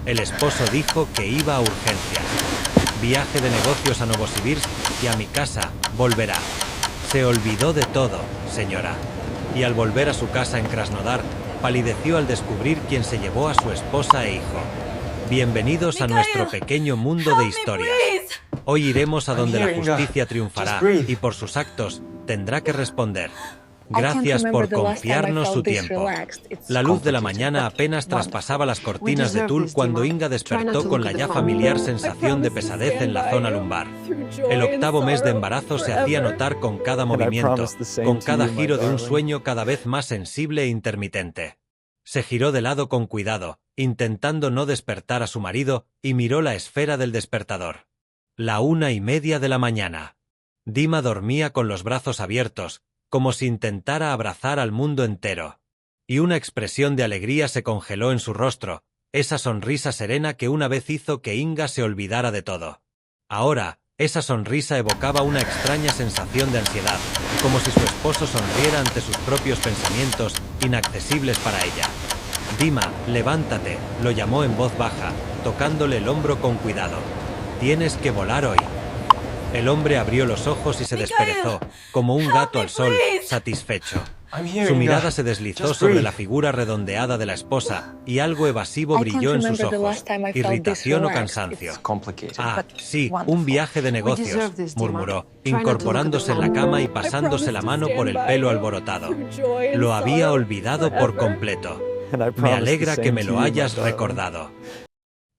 El esposo dijo que iba a urgencias. Viaje de negocios a Novosibirsk y a mi casa, volverá. Se olvidó de todo, señora. Y al volver a su casa en Krasnodar, palideció al descubrir quién se llevó a su esposa e hijo. Bienvenidos a nuestro pequeño mundo de historias. Hoy iremos a donde la justicia triunfará y por sus actos tendrá que responder. Gracias por confiarnos su tiempo. La luz de la mañana apenas traspasaba las cortinas de tul cuando Inga despertó con la ya familiar sensación de pesadez en la zona lumbar. El octavo mes de embarazo se hacía notar con cada movimiento, con cada giro de un sueño cada vez más sensible e intermitente. Se giró de lado con cuidado, intentando no despertar a su marido, y miró la esfera del despertador. 1:30 de la mañana. Dima dormía con los brazos abiertos, como si intentara abrazar al mundo entero. Y una expresión de alegría se congeló en su rostro, esa sonrisa serena que una vez hizo que Inga se olvidara de todo. Ahora, esa sonrisa evocaba una extraña sensación de ansiedad, como si su esposo sonriera ante sus propios pensamientos, inaccesibles para ella. Dima, levántate, lo llamó en voz baja, tocándole el hombro con cuidado. Tienes que volar hoy. El hombre abrió los ojos y se desperezó, como un gato al sol, satisfecho. Su mirada se deslizó sobre la figura redondeada de la esposa, y algo evasivo brilló en sus ojos. ¿Irritación o cansancio? Ah, sí, un viaje de negocios, murmuró, incorporándose en la cama y pasándose la mano por el pelo alborotado. Lo había olvidado por completo. Me alegra que me lo hayas recordado.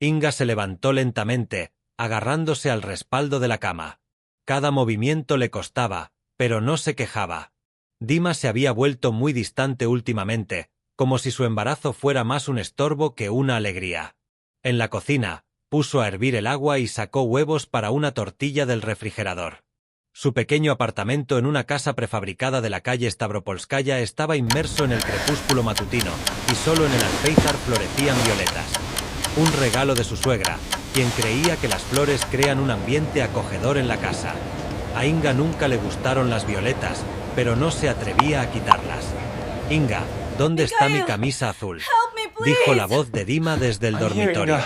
Inga se levantó lentamente, agarrándose al respaldo de la cama. Cada movimiento le costaba, pero no se quejaba. Dima se había vuelto muy distante últimamente, como si su embarazo fuera más un estorbo que una alegría. En la cocina, puso a hervir el agua y sacó huevos para una tortilla del refrigerador. Su pequeño apartamento en una casa prefabricada de la calle Stavropolskaya estaba inmerso en el crepúsculo matutino, y solo en el alféizar florecían violetas. Un regalo de su suegra, quien creía que las flores crean un ambiente acogedor en la casa. A Inga nunca le gustaron las violetas, pero no se atrevía a quitarlas. Inga, ¿dónde está mi camisa azul?, dijo la voz de Dima desde el dormitorio.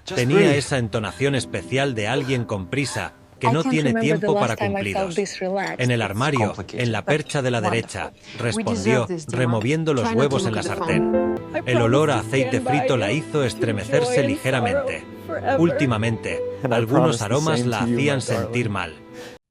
Tenía esa entonación especial de alguien con prisa, que no tiene tiempo para cumplidos. En el armario, en la percha de la derecha, respondió, removiendo los huevos en la sartén. El olor a aceite frito la hizo estremecerse ligeramente. Últimamente, algunos aromas la hacían sentir mal.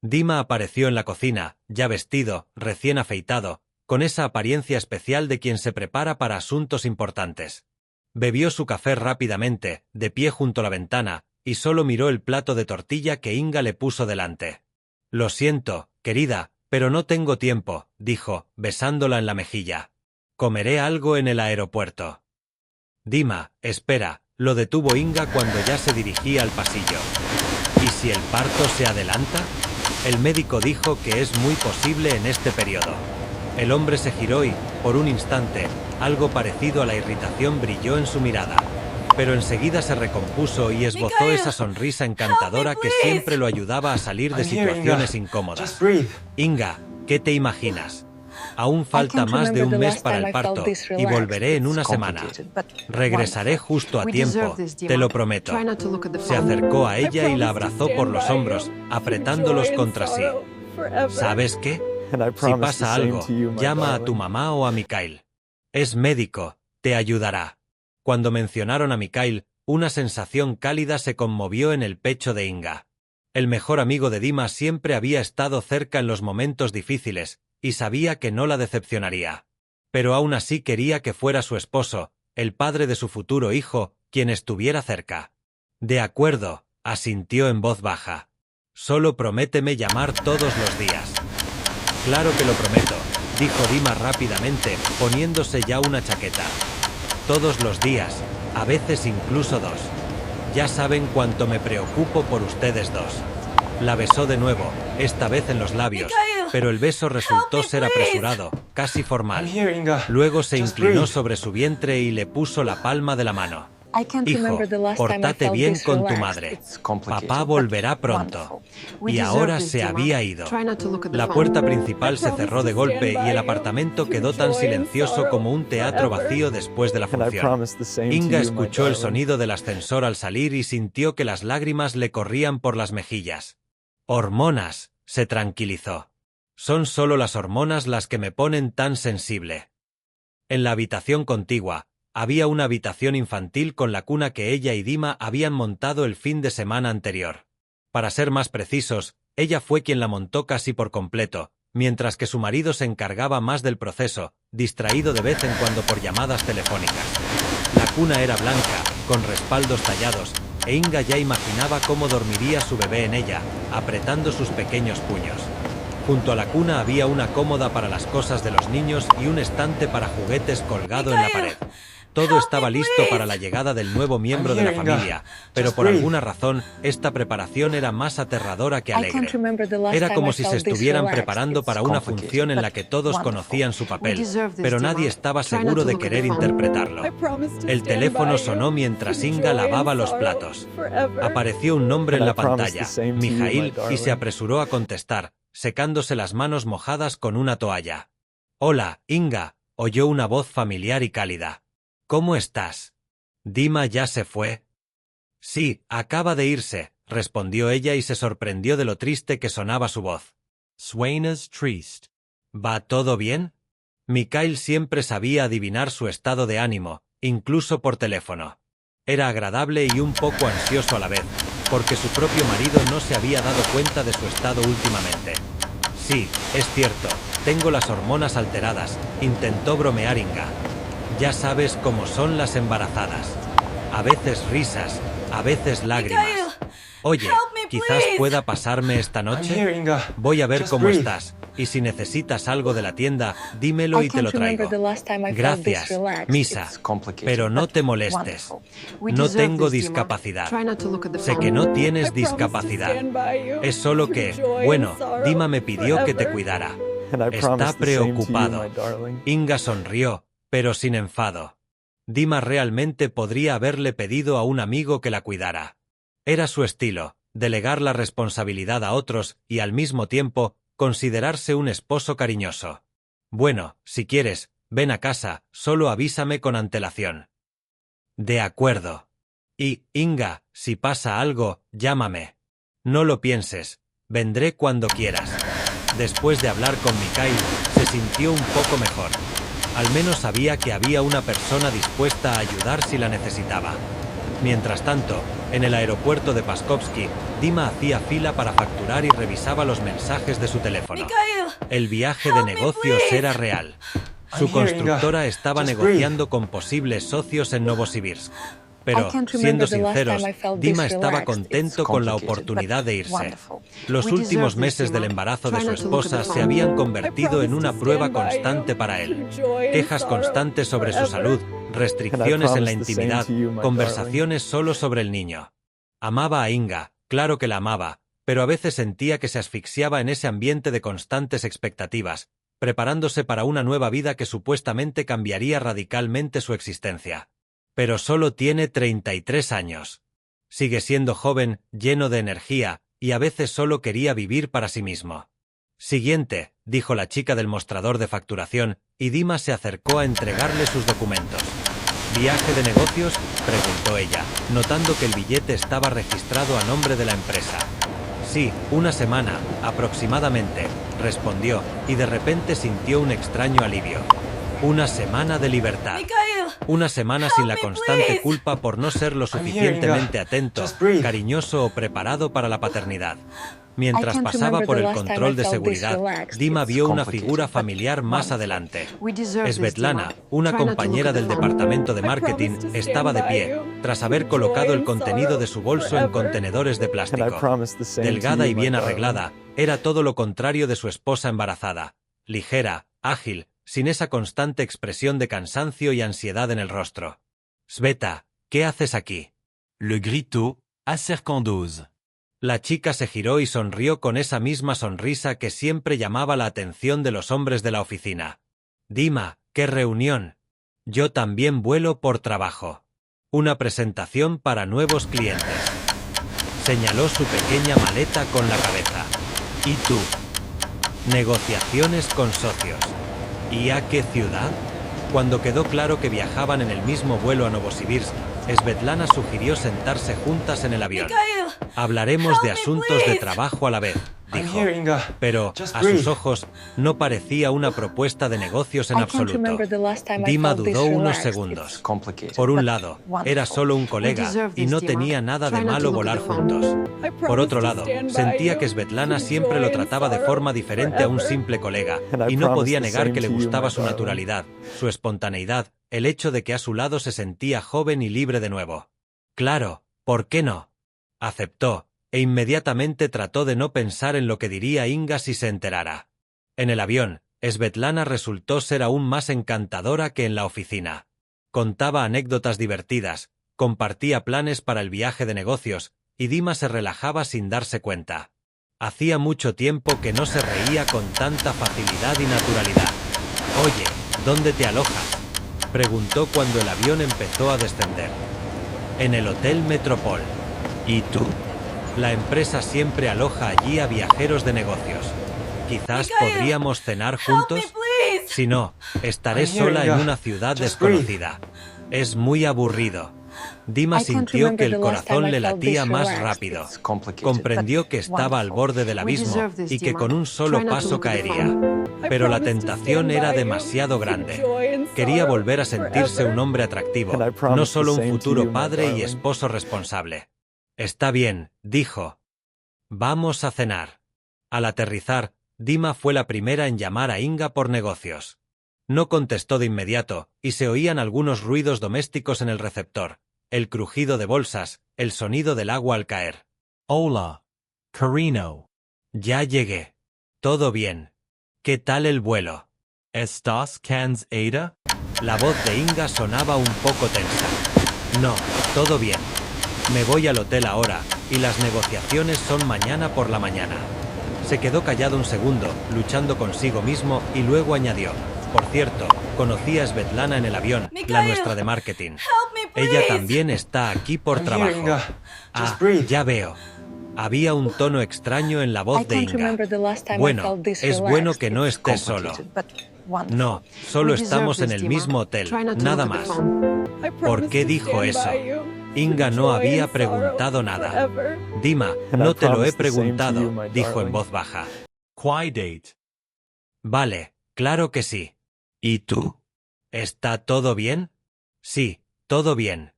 Dima apareció en la cocina, ya vestido, recién afeitado, con esa apariencia especial de quien se prepara para asuntos importantes. Bebió su café rápidamente, de pie junto a la ventana, y solo miró el plato de tortilla que Inga le puso delante. Lo siento, querida, pero no tengo tiempo, dijo, besándola en la mejilla. Comeré algo en el aeropuerto. Dima, espera, lo detuvo Inga cuando ya se dirigía al pasillo. ¿Y si el parto se adelanta? El médico dijo que es muy posible en este periodo. El hombre se giró y, por un instante, algo parecido a la irritación brilló en su mirada. Pero enseguida se recompuso y esbozó esa sonrisa encantadora que siempre lo ayudaba a salir de situaciones incómodas. Inga, ¿qué te imaginas? Aún falta más de un mes para el parto, y volveré en una semana. Regresaré justo a tiempo, te lo prometo. Se acercó a ella y la abrazó por los hombros, apretándolos contra sí. ¿Sabes qué? Si pasa algo, llama a tu mamá o a Mikhail. Es médico, te ayudará. Cuando mencionaron a Mikhail, una sensación cálida se conmovió en el pecho de Inga. El mejor amigo de Dima siempre había estado cerca en los momentos difíciles, y sabía que no la decepcionaría. Pero aún así quería que fuera su esposo, el padre de su futuro hijo, quien estuviera cerca. De acuerdo, asintió en voz baja. Solo prométeme llamar todos los días. Claro que lo prometo, dijo Dima rápidamente, poniéndose ya una chaqueta. Todos los días, a veces incluso 2. Ya saben cuánto me preocupo por ustedes dos. La besó de nuevo, esta vez en los labios, pero el beso resultó ser apresurado, casi formal. Luego se inclinó sobre su vientre y le puso la palma de la mano. Hijo, pórtate bien con tu madre. Papá volverá pronto. Y ahora se había ido. La puerta principal se cerró de golpe y el apartamento quedó tan silencioso como un teatro vacío después de la función. Inga escuchó el sonido del ascensor al salir y sintió que las lágrimas le corrían por las mejillas. Hormonas, se tranquilizó. Son solo las hormonas las que me ponen tan sensible. En la habitación contigua, había una habitación infantil con la cuna que ella y Dima habían montado el fin de semana anterior. Para ser más precisos, ella fue quien la montó casi por completo, mientras que su marido se encargaba más del proceso, distraído de vez en cuando por llamadas telefónicas. La cuna era blanca, con respaldos tallados, e Inga ya imaginaba cómo dormiría su bebé en ella, apretando sus pequeños puños. Junto a la cuna había una cómoda para las cosas de los niños y un estante para juguetes colgado en la pared. Todo estaba listo para la llegada del nuevo miembro de la familia, pero por alguna razón, esta preparación era más aterradora que alegre. Era como si se estuvieran preparando para una función en la que todos conocían su papel, pero nadie estaba seguro de querer interpretarlo. El teléfono sonó mientras Inga lavaba los platos. Apareció un nombre en la pantalla, Mijail, y se apresuró a contestar, secándose las manos mojadas con una toalla. «Hola, Inga», oyó una voz familiar y cálida. «¿Cómo estás? ¿Dima ya se fue?» «Sí, acaba de irse», respondió ella y se sorprendió de lo triste que sonaba su voz. «Suenas triste. ¿Va todo bien?» Mikhail siempre sabía adivinar su estado de ánimo, incluso por teléfono. Era agradable y un poco ansioso a la vez, porque su propio marido no se había dado cuenta de su estado últimamente. «Sí, es cierto, tengo las hormonas alteradas», intentó bromear Inga. «Ya sabes cómo son las embarazadas. A veces risas, a veces lágrimas. Oye, quizás pueda pasarme esta noche. Voy a ver cómo estás, y si necesitas algo de la tienda, dímelo y te lo traigo. Gracias, Misa, pero no te molestes. No tengo discapacidad. Sé que no tienes discapacidad. Es solo que, bueno, Dima me pidió que te cuidara. Está preocupado». Inga sonrió, pero sin enfado. Dima realmente podría haberle pedido a un amigo que la cuidara. Era su estilo, delegar la responsabilidad a otros y al mismo tiempo considerarse un esposo cariñoso. «Bueno, si quieres, ven a casa, solo avísame con antelación». «De acuerdo. Y, Inga, si pasa algo, llámame. No lo pienses, vendré cuando quieras». Después de hablar con Mikhail, se sintió un poco mejor. Al menos sabía que había una persona dispuesta a ayudar si la necesitaba. Mientras tanto, en el aeropuerto de Paskovsky, Dima hacía fila para facturar y revisaba los mensajes de su teléfono. El viaje de negocios era real. Su constructora estaba negociando con posibles socios en Novosibirsk. Pero, siendo sinceros, Dima estaba contento con la oportunidad de irse. Los últimos meses del embarazo de su esposa se habían convertido en una prueba constante para él. Quejas constantes sobre su salud, restricciones en la intimidad, conversaciones solo sobre el niño. Amaba a Inga, claro que la amaba, pero a veces sentía que se asfixiaba en ese ambiente de constantes expectativas, preparándose para una nueva vida que supuestamente cambiaría radicalmente su existencia. Pero solo tiene 33 años. Sigue siendo joven, lleno de energía, y a veces solo quería vivir para sí mismo. «Siguiente», dijo la chica del mostrador de facturación, y Dima se acercó a entregarle sus documentos. «¿Viaje de negocios?», preguntó ella, notando que el billete estaba registrado a nombre de la empresa. «Sí, una semana, aproximadamente», respondió, y de repente sintió un extraño alivio. Una semana de libertad. Una semana sin la constante culpa por no ser lo suficientemente atento, cariñoso o preparado para la paternidad. Mientras pasaba por el control de seguridad, Dima vio una figura familiar más adelante. Svetlana, una compañera del departamento de marketing, estaba de pie, tras haber colocado el contenido de su bolso en contenedores de plástico. Delgada y bien arreglada, era todo lo contrario de su esposa embarazada. Ligera, ágil, sin esa constante expresión de cansancio y ansiedad en el rostro. «Sveta, ¿qué haces aquí?» Le gritó, acercándose. La chica se giró y sonrió con esa misma sonrisa que siempre llamaba la atención de los hombres de la oficina. «Dima, qué reunión. Yo también vuelo por trabajo». Una presentación para nuevos clientes. Señaló su pequeña maleta con la cabeza. ¿Y tú? Negociaciones con socios. ¿Y a qué ciudad? Cuando quedó claro que viajaban en el mismo vuelo a Novosibirsk, Svetlana sugirió sentarse juntas en el avión. Hablaremos de asuntos de trabajo a la vez, dijo. Pero, a sus ojos, no parecía una propuesta de negocios en absoluto. Dima dudó unos segundos. Por un lado, era solo un colega y no tenía nada de malo volar juntos. Por otro lado, sentía que Svetlana siempre lo trataba de forma diferente a un simple colega, y no podía negar que le gustaba su naturalidad, su espontaneidad, el hecho de que a su lado se sentía joven y libre de nuevo. Claro, ¿por qué no? Aceptó, e inmediatamente trató de no pensar en lo que diría Inga si se enterara. En el avión, Svetlana resultó ser aún más encantadora que en la oficina. Contaba anécdotas divertidas, compartía planes para el viaje de negocios, y Dima se relajaba sin darse cuenta. Hacía mucho tiempo que no se reía con tanta facilidad y naturalidad. «Oye, ¿dónde te alojas?», preguntó cuando el avión empezó a descender. «En el Hotel Metropol». «¿Y tú?». «La empresa siempre aloja allí a viajeros de negocios. Quizás podríamos cenar juntos. Si no, estaré sola en una ciudad desconocida. Es muy aburrido». Dima sintió que el corazón le latía más rápido. Comprendió que estaba al borde del abismo y que con un solo paso caería. Pero la tentación era demasiado grande. Quería volver a sentirse un hombre atractivo, no solo un futuro padre y esposo responsable. «Está bien», dijo. «Vamos a cenar». Al aterrizar, Dima fue la primera en llamar a Inga por negocios. No contestó de inmediato, y se oían algunos ruidos domésticos en el receptor. El crujido de bolsas, el sonido del agua al caer. Hola, Carino. Ya llegué. Todo bien. ¿Qué tal el vuelo? ¿Estás cansada? La voz de Inga sonaba un poco tensa. No, todo bien. Me voy al hotel ahora, y las negociaciones son mañana por la mañana. Se quedó callado un segundo, luchando consigo mismo, y luego añadió. Por cierto, conocí a Svetlana en el avión, la nuestra de marketing. Ella también está aquí por trabajo. Ah, ya veo. Había un tono extraño en la voz de Inga. Bueno, es bueno que no estés solo. No, solo estamos en el mismo hotel, nada más. ¿Por qué dijo eso? Inga no había preguntado nada. Dima, no te lo he preguntado, dijo en voz baja. Cuídate. Vale, claro que sí. ¿Y tú? ¿Está todo bien? Sí, todo bien.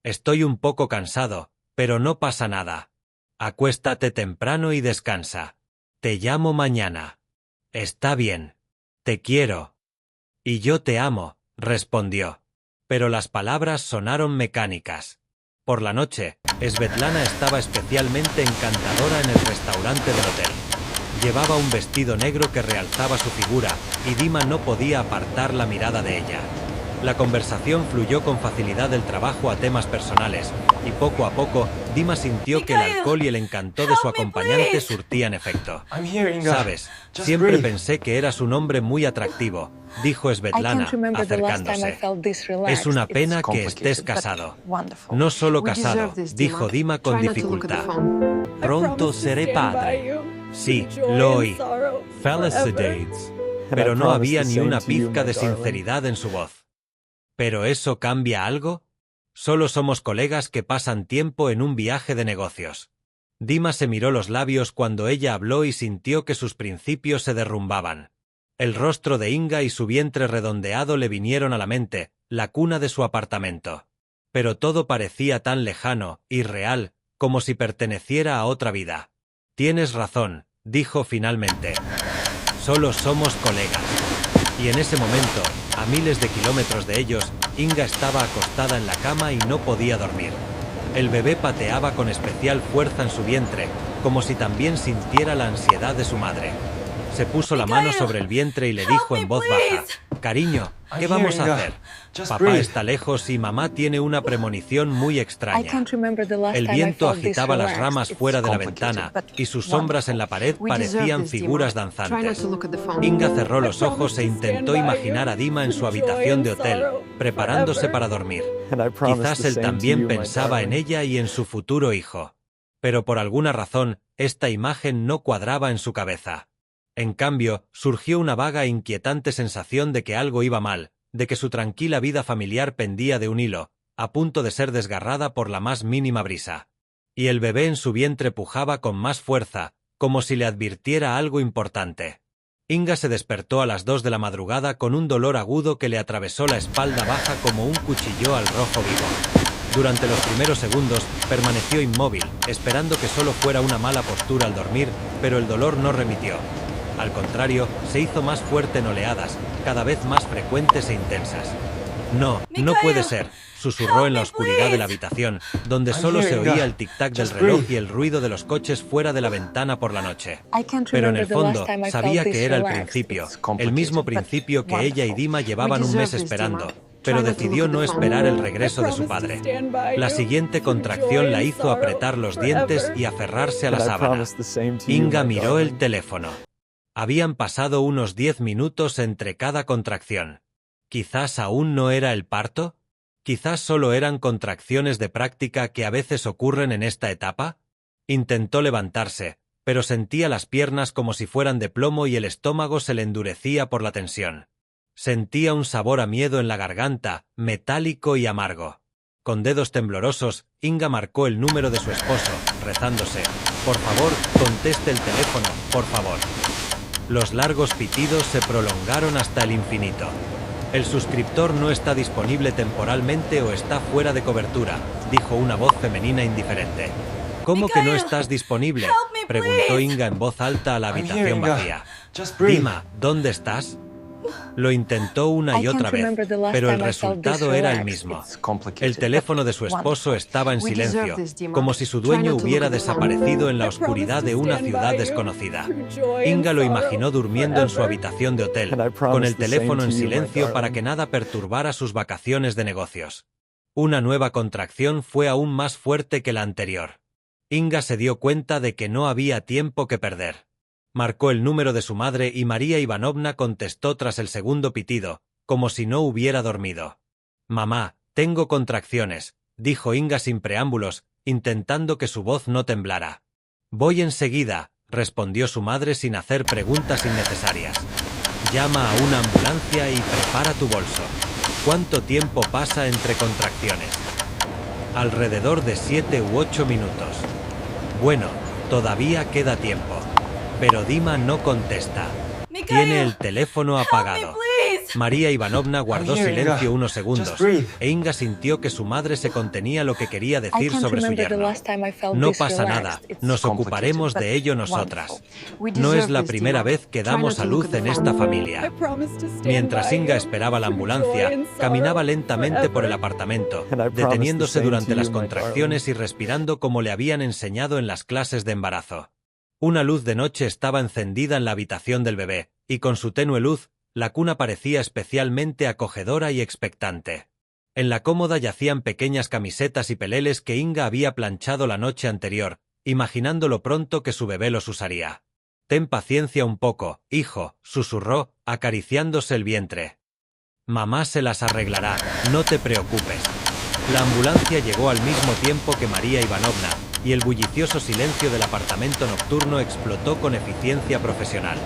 Estoy un poco cansado, pero no pasa nada. Acuéstate temprano y descansa. Te llamo mañana. Está bien. Te quiero. Y yo te amo, respondió. Pero las palabras sonaron mecánicas. Por la noche, Svetlana estaba especialmente encantadora en el restaurante del hotel. Llevaba un vestido negro que realzaba su figura, y Dima no podía apartar la mirada de ella. La conversación fluyó con facilidad del trabajo a temas personales, y poco a poco, Dima sintió que el alcohol y el encanto de su acompañante surtían efecto. «Sabes, siempre pensé que eras un hombre muy atractivo», dijo Svetlana, acercándose. «Es una pena que estés casado». «No solo casado», dijo Dima con dificultad. Pronto seré padre. Sí, lo oí. Felicidades. Pero no había ni una pizca de sinceridad en su voz. ¿Pero eso cambia algo? Solo somos colegas que pasan tiempo en un viaje de negocios. Dima se miró los labios cuando ella habló y sintió que sus principios se derrumbaban. El rostro de Inga y su vientre redondeado le vinieron a la mente, la cuna de su apartamento. Pero todo parecía tan lejano, irreal, como si perteneciera a otra vida. «Tienes razón», dijo finalmente. «Solo somos colegas». Y en ese momento, a miles de kilómetros de ellos, Inga estaba acostada en la cama y no podía dormir. El bebé pateaba con especial fuerza en su vientre, como si también sintiera la ansiedad de su madre. Se puso la mano sobre el vientre y le dijo en voz baja: «Cariño, ¿qué vamos a hacer? Papá está lejos y mamá tiene una premonición muy extraña». El viento agitaba las ramas fuera de la ventana y sus sombras en la pared parecían figuras danzantes. Inga cerró los ojos e intentó imaginar a Dima en su habitación de hotel, preparándose para dormir. Quizás él también pensaba en ella y en su futuro hijo. Pero por alguna razón, esta imagen no cuadraba en su cabeza. En cambio, surgió una vaga e inquietante sensación de que algo iba mal, de que su tranquila vida familiar pendía de un hilo, a punto de ser desgarrada por la más mínima brisa. Y el bebé en su vientre pujaba con más fuerza, como si le advirtiera algo importante. Inga se despertó a las 2 de la madrugada con un dolor agudo que le atravesó la espalda baja como un cuchillo al rojo vivo. Durante los primeros segundos, permaneció inmóvil, esperando que solo fuera una mala postura al dormir, pero el dolor no remitió. Al contrario, se hizo más fuerte en oleadas, cada vez más frecuentes e intensas. «No, no puede ser», susurró en la oscuridad de la habitación, donde solo se oía el tic-tac del reloj y el ruido de los coches fuera de la ventana por la noche. Pero en el fondo, sabía que era el principio, el mismo principio que ella y Dima llevaban un mes esperando, pero decidió no esperar el regreso de su padre. La siguiente contracción la hizo apretar los dientes y aferrarse a la sábana. Inga miró el teléfono. Habían pasado unos 10 minutos entre cada contracción. ¿Quizás aún no era el parto? ¿Quizás solo eran contracciones de práctica que a veces ocurren en esta etapa? Intentó levantarse, pero sentía las piernas como si fueran de plomo y el estómago se le endurecía por la tensión. Sentía un sabor a miedo en la garganta, metálico y amargo. Con dedos temblorosos, Inga marcó el número de su esposo, rezándose: «Por favor, conteste el teléfono, por favor». Los largos pitidos se prolongaron hasta el infinito. «El suscriptor no está disponible temporalmente o está fuera de cobertura», dijo una voz femenina indiferente. «¿Cómo que no estás disponible?», preguntó Inga en voz alta a la habitación vacía. «Dima, ¿dónde estás?». Lo intentó una y otra vez, pero el resultado era el mismo. El teléfono de su esposo estaba en silencio, como si su dueño hubiera desaparecido en la oscuridad de una ciudad desconocida. Inga lo imaginó durmiendo en su habitación de hotel, con el teléfono en silencio para que nada perturbara sus vacaciones de negocios. Una nueva contracción fue aún más fuerte que la anterior. Inga se dio cuenta de que no había tiempo que perder. Marcó el número de su madre y María Ivanovna contestó tras el segundo pitido, como si no hubiera dormido. «Mamá, tengo contracciones», dijo Inga sin preámbulos, intentando que su voz no temblara. «Voy enseguida», respondió su madre sin hacer preguntas innecesarias. «Llama a una ambulancia y prepara tu bolso». «¿Cuánto tiempo pasa entre contracciones?». «Alrededor de 7 u 8 minutos». «Bueno, todavía queda tiempo». Pero Dima no contesta. Tiene el teléfono apagado. María Ivanovna guardó silencio unos segundos, e Inga sintió que su madre se contenía lo que quería decir sobre su yerno. «No pasa nada, nos ocuparemos de ello nosotras. No es la primera vez que damos a luz en esta familia». Mientras Inga esperaba la ambulancia, caminaba lentamente por el apartamento, deteniéndose durante las contracciones y respirando como le habían enseñado en las clases de embarazo. Una luz de noche estaba encendida en la habitación del bebé, y con su tenue luz, la cuna parecía especialmente acogedora y expectante. En la cómoda yacían pequeñas camisetas y peleles que Inga había planchado la noche anterior, imaginando lo pronto que su bebé los usaría. «Ten paciencia un poco, hijo», susurró, acariciándose el vientre. «Mamá se las arreglará, no te preocupes». La ambulancia llegó al mismo tiempo que María Ivanovna, y el bullicioso silencio del apartamento nocturno explotó con eficiencia profesional.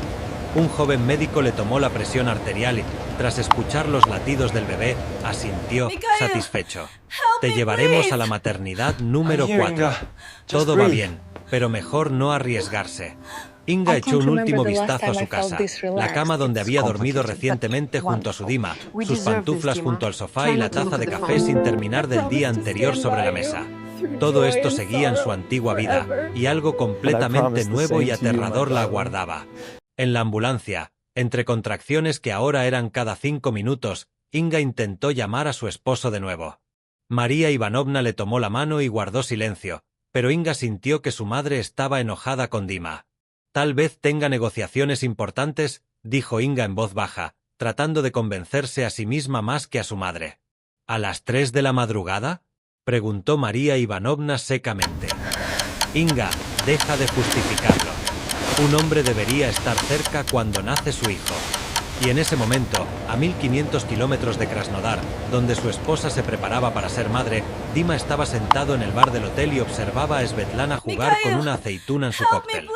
Un joven médico le tomó la presión arterial y, tras escuchar los latidos del bebé, asintió, satisfecho. «Te llevaremos a la maternidad número 4. Todo va bien, pero mejor no arriesgarse». Inga echó un último vistazo a su casa, la cama donde había dormido recientemente junto a su Dima, sus pantuflas junto al sofá y la taza de café sin terminar del día anterior sobre la mesa. Todo esto seguía en su antigua vida, y algo completamente nuevo y aterrador la aguardaba. En la ambulancia, entre contracciones que ahora eran cada 5 minutos, Inga intentó llamar a su esposo de nuevo. María Ivanovna le tomó la mano y guardó silencio, pero Inga sintió que su madre estaba enojada con Dima. Tal vez tenga negociaciones importantes, dijo Inga en voz baja, tratando de convencerse a sí misma más que a su madre. ¿A las 3 de la madrugada? Preguntó María Ivanovna secamente. Inga, deja de justificarlo. Un hombre debería estar cerca cuando nace su hijo. Y en ese momento, a 1500 kilómetros de Krasnodar, donde su esposa se preparaba para ser madre, Dima estaba sentado en el bar del hotel y observaba a Svetlana jugar con una aceituna en su cóctel.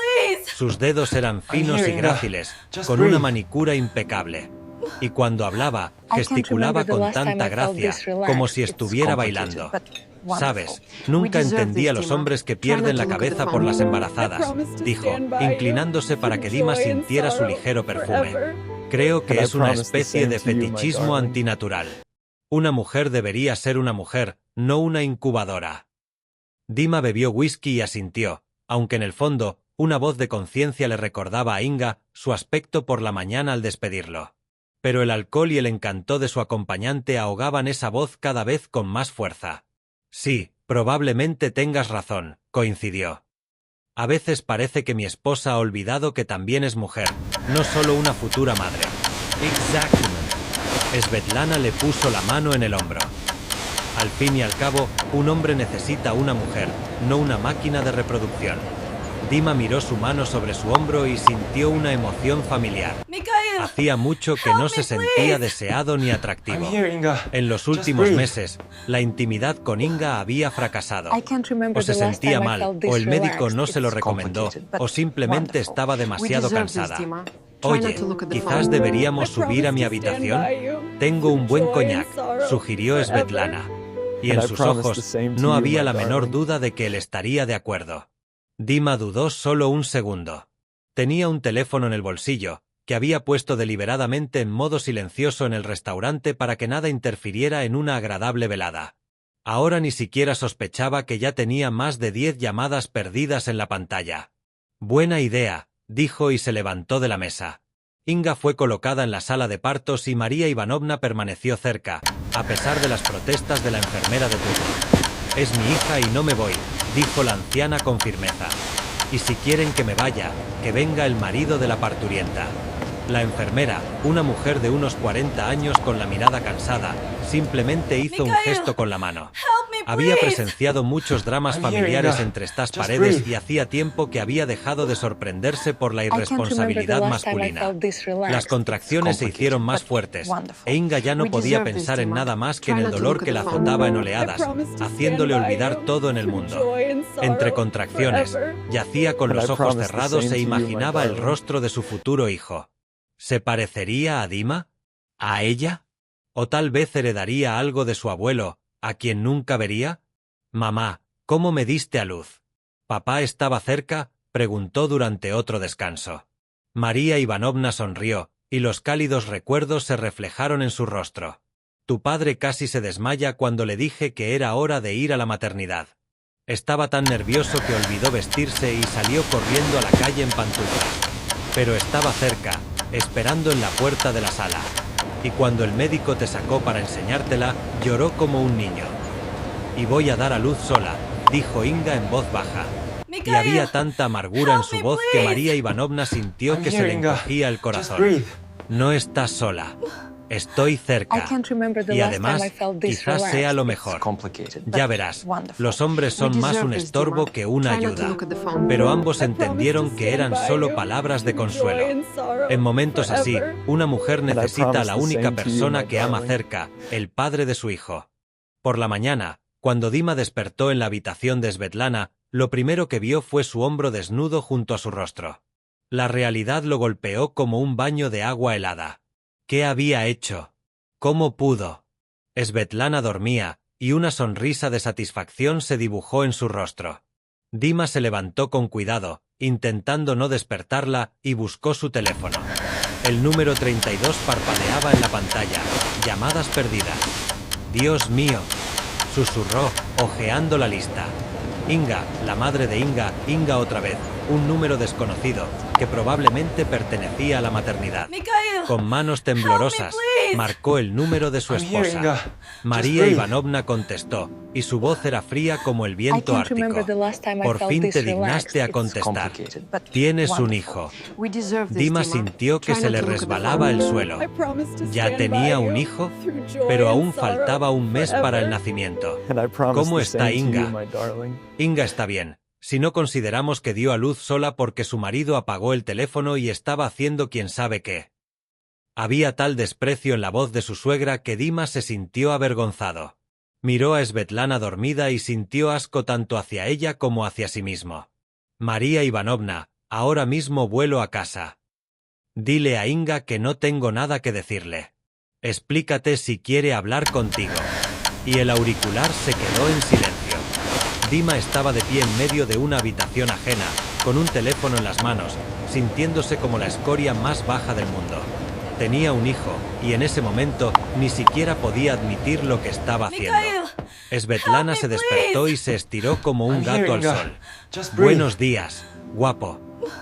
Sus dedos eran finos y gráciles, con una manicura impecable. Y cuando hablaba, gesticulaba con tanta gracia, como si estuviera bailando. Sabes, nunca entendí a los hombres que pierden la cabeza por las embarazadas, dijo, inclinándose para que Dima sintiera su ligero perfume. Creo que es una especie de fetichismo antinatural. Una mujer debería ser una mujer, no una incubadora. Dima bebió whisky y asintió, aunque en el fondo, una voz de conciencia le recordaba a Inga su aspecto por la mañana al despedirlo. Pero el alcohol y el encanto de su acompañante ahogaban esa voz cada vez con más fuerza. Sí, probablemente tengas razón, coincidió. A veces parece que mi esposa ha olvidado que también es mujer, no solo una futura madre. Exactamente. Svetlana le puso la mano en el hombro. Al fin y al cabo, un hombre necesita una mujer, no una máquina de reproducción. Dima miró su mano sobre su hombro y sintió una emoción familiar. Hacía mucho que no se sentía deseado ni atractivo. En los últimos meses, la intimidad con Inga había fracasado. O se sentía mal, o el médico no se lo recomendó, o simplemente estaba demasiado cansada. Oye, quizás deberíamos subir a mi habitación. Tengo un buen coñac, sugirió Svetlana. Y en sus ojos no había la menor duda de que él estaría de acuerdo. Dima dudó solo un segundo. Tenía un teléfono en el bolsillo, que había puesto deliberadamente en modo silencioso en el restaurante para que nada interfiriera en una agradable velada. Ahora ni siquiera sospechaba que ya tenía más de 10 llamadas perdidas en la pantalla. Buena idea, dijo y se levantó de la mesa. Inga fue colocada en la sala de partos y María Ivanovna permaneció cerca, a pesar de las protestas de la enfermera de turno. Es mi hija y no me voy, dijo la anciana con firmeza. Y si quieren que me vaya, que venga el marido de la parturienta. La enfermera, una mujer de unos 40 años con la mirada cansada, simplemente hizo un gesto con la mano. Había presenciado muchos dramas familiares entre estas paredes y hacía tiempo que había dejado de sorprenderse por la irresponsabilidad masculina. Las contracciones se hicieron más fuertes, e Inga ya no podía pensar en nada más que en el dolor que la azotaba en oleadas, haciéndole olvidar todo en el mundo. Entre contracciones, yacía con los ojos cerrados e imaginaba el rostro de su futuro hijo. ¿Se parecería a Dima? ¿A ella? ¿O tal vez heredaría algo de su abuelo, a quien nunca vería? Mamá, ¿cómo me diste a luz? ¿Papá estaba cerca?, preguntó durante otro descanso. María Ivanovna sonrió, y los cálidos recuerdos se reflejaron en su rostro. Tu padre casi se desmaya cuando le dije que era hora de ir a la maternidad. Estaba tan nervioso que olvidó vestirse y salió corriendo a la calle en pantuflas. Pero estaba cerca, esperando en la puerta de la sala. Y cuando el médico te sacó para enseñártela, lloró como un niño. Y voy a dar a luz sola, dijo Inga en voz baja. Y había tanta amargura en su voz que María Ivanovna sintió que se le encogía el corazón. No estás sola. Estoy cerca. Y además, quizás sea lo mejor. Ya verás, los hombres son más un estorbo que una ayuda. Pero ambos entendieron que eran solo palabras de consuelo. En momentos así, una mujer necesita a la única persona que ama cerca, el padre de su hijo. Por la mañana, cuando Dima despertó en la habitación de Svetlana, lo primero que vio fue su hombro desnudo junto a su rostro. La realidad lo golpeó como un baño de agua helada. ¿Qué había hecho? ¿Cómo pudo? Svetlana dormía, y una sonrisa de satisfacción se dibujó en su rostro. Dima se levantó con cuidado, intentando no despertarla, y buscó su teléfono. El número 32 parpadeaba en la pantalla. Llamadas perdidas. Dios mío, susurró, hojeando la lista. Inga, la madre de Inga, Inga otra vez. un número desconocido, que probablemente pertenecía a la maternidad. Mikhail, Con manos temblorosas, help me, please. marcó el número de su I'm here, esposa. Inga. Just María breathe. Ivanovna contestó, y su voz era fría como el viento I can't remember ártico. the last time I Por felt fin this te dignaste a relaxed. It's contestar. complicated, but Tienes un wonderful. hijo. We deserve this, Dima Dima. sintió que Try se not le to look at the resbalaba el phone. suelo. I promise to Ya stand tenía by un you hijo, through joy pero and aún sorrow faltaba un mes para el forever. nacimiento. And I promise ¿Cómo the está same to you, Inga? my darling. Inga está bien, si no consideramos que dio a luz sola porque su marido apagó el teléfono y estaba haciendo quién sabe qué. Había tal desprecio en la voz de su suegra que Dima se sintió avergonzado. Miró a Svetlana dormida y sintió asco tanto hacia ella como hacia sí mismo. María Ivanovna, ahora mismo vuelo a casa. Dile a Inga que no tengo nada que decirle. Explícate si quiere hablar contigo. Y el auricular se quedó en silencio. Dima estaba de pie en medio de una habitación ajena, con un teléfono en las manos, sintiéndose como la escoria más baja del mundo. Tenía un hijo, y en ese momento ni siquiera podía admitir lo que estaba haciendo. Mikhail, Svetlana help se me, despertó please. y se estiró como un I'm here, gato al Inga. sol. Just breathe. Buenos días, guapo.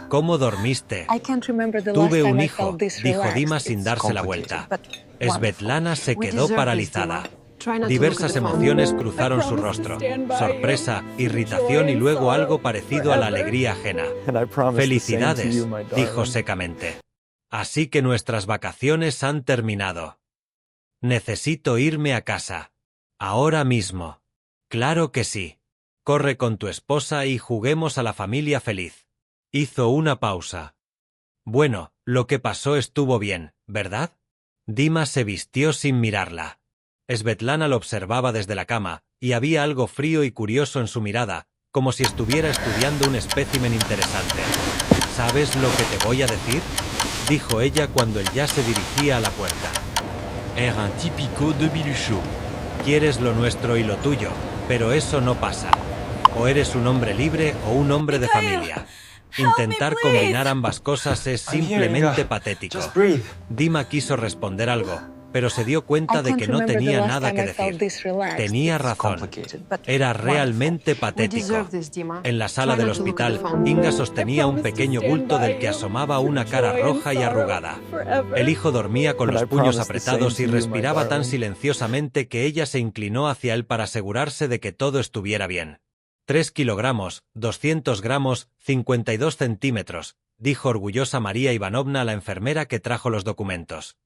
¿Cómo dormiste? I can't remember the last Tuve un time I hijo, felt this dijo relaxed. Dima sin It's darse la complicated, vuelta. but wonderful. Svetlana se We quedó deserve this, paralizada. Dima. Try not to look Diversas at the phone. emociones cruzaron I su promise rostro. to stand by Sorpresa, you, irritación y joy luego and algo sorrow parecido a la forever. alegría ajena. And I promise the same to Felicidades, you, my dijo darling. secamente. Así que nuestras vacaciones han terminado. Necesito irme a casa. Ahora mismo. Claro que sí. Corre con tu esposa y juguemos a la familia feliz. Hizo una pausa. Bueno, lo que pasó estuvo bien, ¿verdad? Dima se vistió sin mirarla. Svetlana lo observaba desde la cama, y había algo frío y curioso en su mirada, como si estuviera estudiando un espécimen interesante. ¿Sabes lo que te voy a decir?, dijo ella cuando él ya se dirigía a la puerta. Era un típico de Bilucho. Quieres lo nuestro y lo tuyo, pero eso no pasa. O eres un hombre libre o un hombre de Mikhail, familia. help Intentar me, please. combinar ambas cosas es I'm here, simplemente Inga. patético. Just breathe. Dima quiso responder algo, pero se dio I cuenta de can't que no remember the tenía last nada time que I felt decir. this relaxed. Tenía It's razón. Complicated. but Era wonderful. realmente We patético. deserve this, Dima. En la sala Try del not to look at the hospital, phone. Inga sostenía un I promise to pequeño stand bulto by del que you asomaba through una cara joy and roja y sorrow arrugada. forever. El hijo dormía con And los I puños promise the apretados same y to you, my respiraba tan darling. silenciosamente que ella se inclinó hacia él para asegurarse de que todo estuviera bien. 3 kilogramos, 200 gramos, 52 centímetros, dijo orgullosa María Ivanovna a la enfermera que trajo los documentos.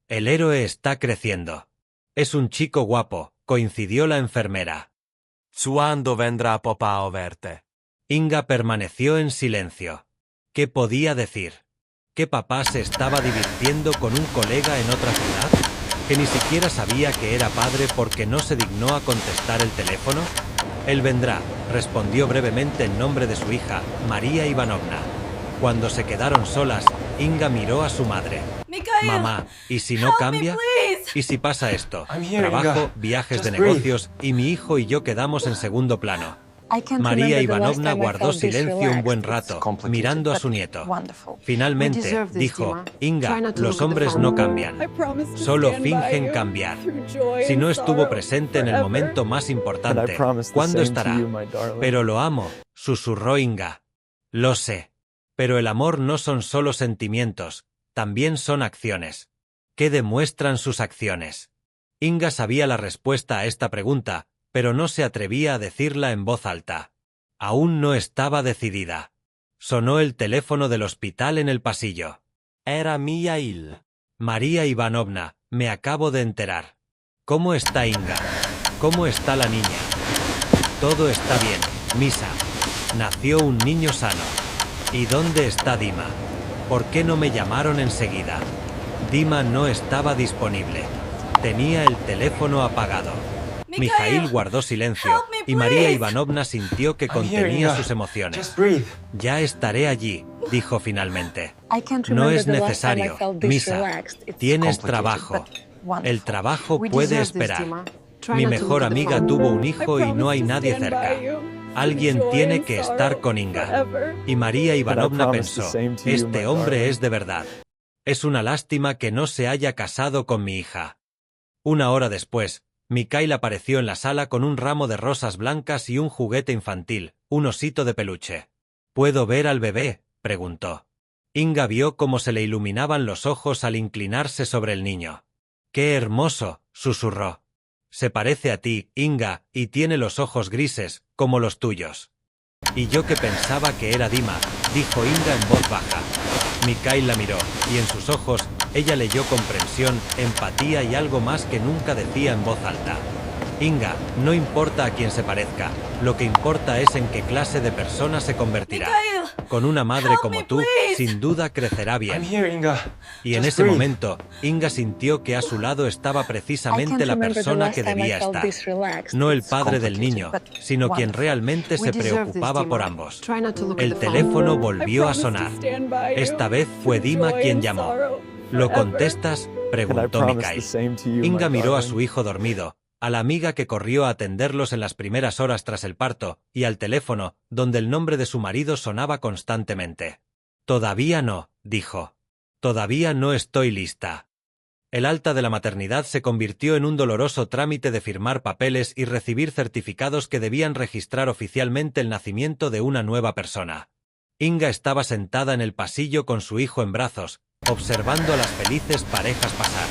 El héroe está creciendo. Es un chico guapo, coincidió la enfermera. Quando vendrá papà a verte? Inga permaneció en silencio. ¿Qué podía decir? ¿Que papá se estaba divirtiendo con un colega en otra ciudad? ¿Que ni siquiera sabía que era padre porque no se dignó a contestar el teléfono? Él vendrá, respondió brevemente en nombre de su hija, María Ivanovna. Cuando se quedaron solas, Inga miró a su madre. Mikhail, Mamá, ¿y si no help me, cambia? please. ¿Y si pasa esto? I'm here, Trabajo, Inga. viajes de Just breathe. negocios y mi hijo y yo quedamos en segundo plano. I can't María remember the last Ivanovna time I guardó felt this silencio un buen relaxed. rato, complicated, mirando a but su nieto. wonderful. We Finalmente, deserve this, dijo, Dima. Inga, Try not to los look at the hombres phone. no cambian. I promise to Solo stand by fingen you cambiar. through joy Si no and estuvo sorrow presente en el forever. momento más And I importante, promise the ¿cuándo same estará? to you, my darling. Pero lo amo, susurró Inga. Lo sé. Pero el amor no son solo sentimientos, también son acciones. ¿Qué demuestran sus acciones? Inga sabía la respuesta a esta pregunta, pero no se atrevía a decirla en voz alta. Aún no estaba decidida. Sonó el teléfono del hospital en el pasillo. Era Mijail. María Ivanovna, me acabo de enterar. ¿Cómo está Inga? ¿Cómo está la niña? Todo está bien, Misa. Nació un niño sano. ¿Y dónde está Dima? ¿Por qué no me llamaron enseguida? Dima no estaba disponible. Tenía el teléfono apagado. Mijail guardó silencio, help me, y María please. Ivanovna sintió que I'm here, contenía Inga. sus emociones. Just breathe. Ya estaré allí, dijo finalmente. I can't No remember es the last time I necesario, felt this Misa. relaxed. It's Tienes complicated, trabajo. but wonderful. El trabajo We puede deserve this, esperar. Dima. Try Mi not to mejor look at the amiga phone. tuvo un I hijo y no promise hay to nadie stand cerca. by you through Alguien joy tiene and que sorrow estar con Inga. forever. Y María Ivanovna promise the pensó, same to you, este my hombre darling. es de verdad. Es una lástima que no se haya casado con mi hija. Una hora después, Mikhail apareció en la sala con un ramo de rosas blancas y un juguete infantil, un osito de peluche. ¿Puedo ver al bebé?, preguntó. Inga vio cómo se le iluminaban los ojos al inclinarse sobre el niño. ¡Qué hermoso!, susurró. Se parece a ti, Inga, y tiene los ojos grises, como los tuyos. Y yo que pensaba que era Dima, dijo Inga en voz baja. Mikhail la miró, y en sus ojos, ella leyó comprensión, empatía y algo más que nunca decía en voz alta. Inga, no importa a quién se parezca, lo que importa es en qué clase de persona se convertirá. Con una madre como tú, sin duda crecerá bien. Y en ese momento, Inga sintió que a su lado estaba precisamente la persona que debía estar. No el padre del niño, sino quien realmente se preocupaba por ambos. El teléfono volvió a sonar. Esta vez fue Dima quien llamó. ¿Lo contestas?, preguntó Mikhail. Inga miró a su hijo dormido, a la amiga que corrió a atenderlos en las primeras horas tras el parto, y al teléfono, donde el nombre de su marido sonaba constantemente. Todavía no, dijo. Todavía no estoy lista. El alta de la maternidad se convirtió en un doloroso trámite de firmar papeles y recibir certificados que debían registrar oficialmente el nacimiento de una nueva persona. Inga estaba sentada en el pasillo con su hijo en brazos, observando a las felices parejas pasar.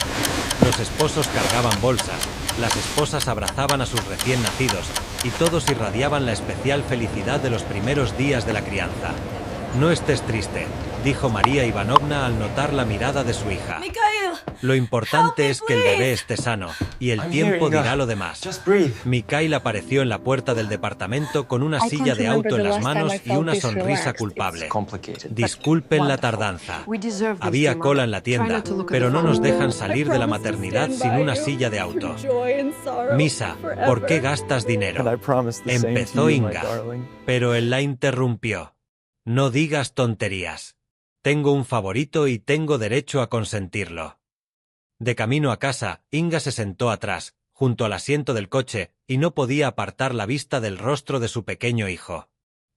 Los esposos cargaban bolsas, las esposas abrazaban a sus recién nacidos, y todos irradiaban la especial felicidad de los primeros días de la crianza. No estés triste, dijo María Ivanovna al notar la mirada de su hija. Lo importante es que el bebé esté sano, y el tiempo dirá lo demás. Mikhail apareció en la puerta del departamento con una silla de auto en las manos y una sonrisa culpable. Disculpen la tardanza. Había cola en la tienda, pero no nos dejan salir de la maternidad sin una silla de auto. Misa, ¿por qué gastas dinero?, empezó Inga, pero él la interrumpió. No digas tonterías. Tengo un favorito y tengo derecho a consentirlo. De camino a casa, Inga se sentó atrás, junto al asiento del coche, y no podía apartar la vista del rostro de su pequeño hijo.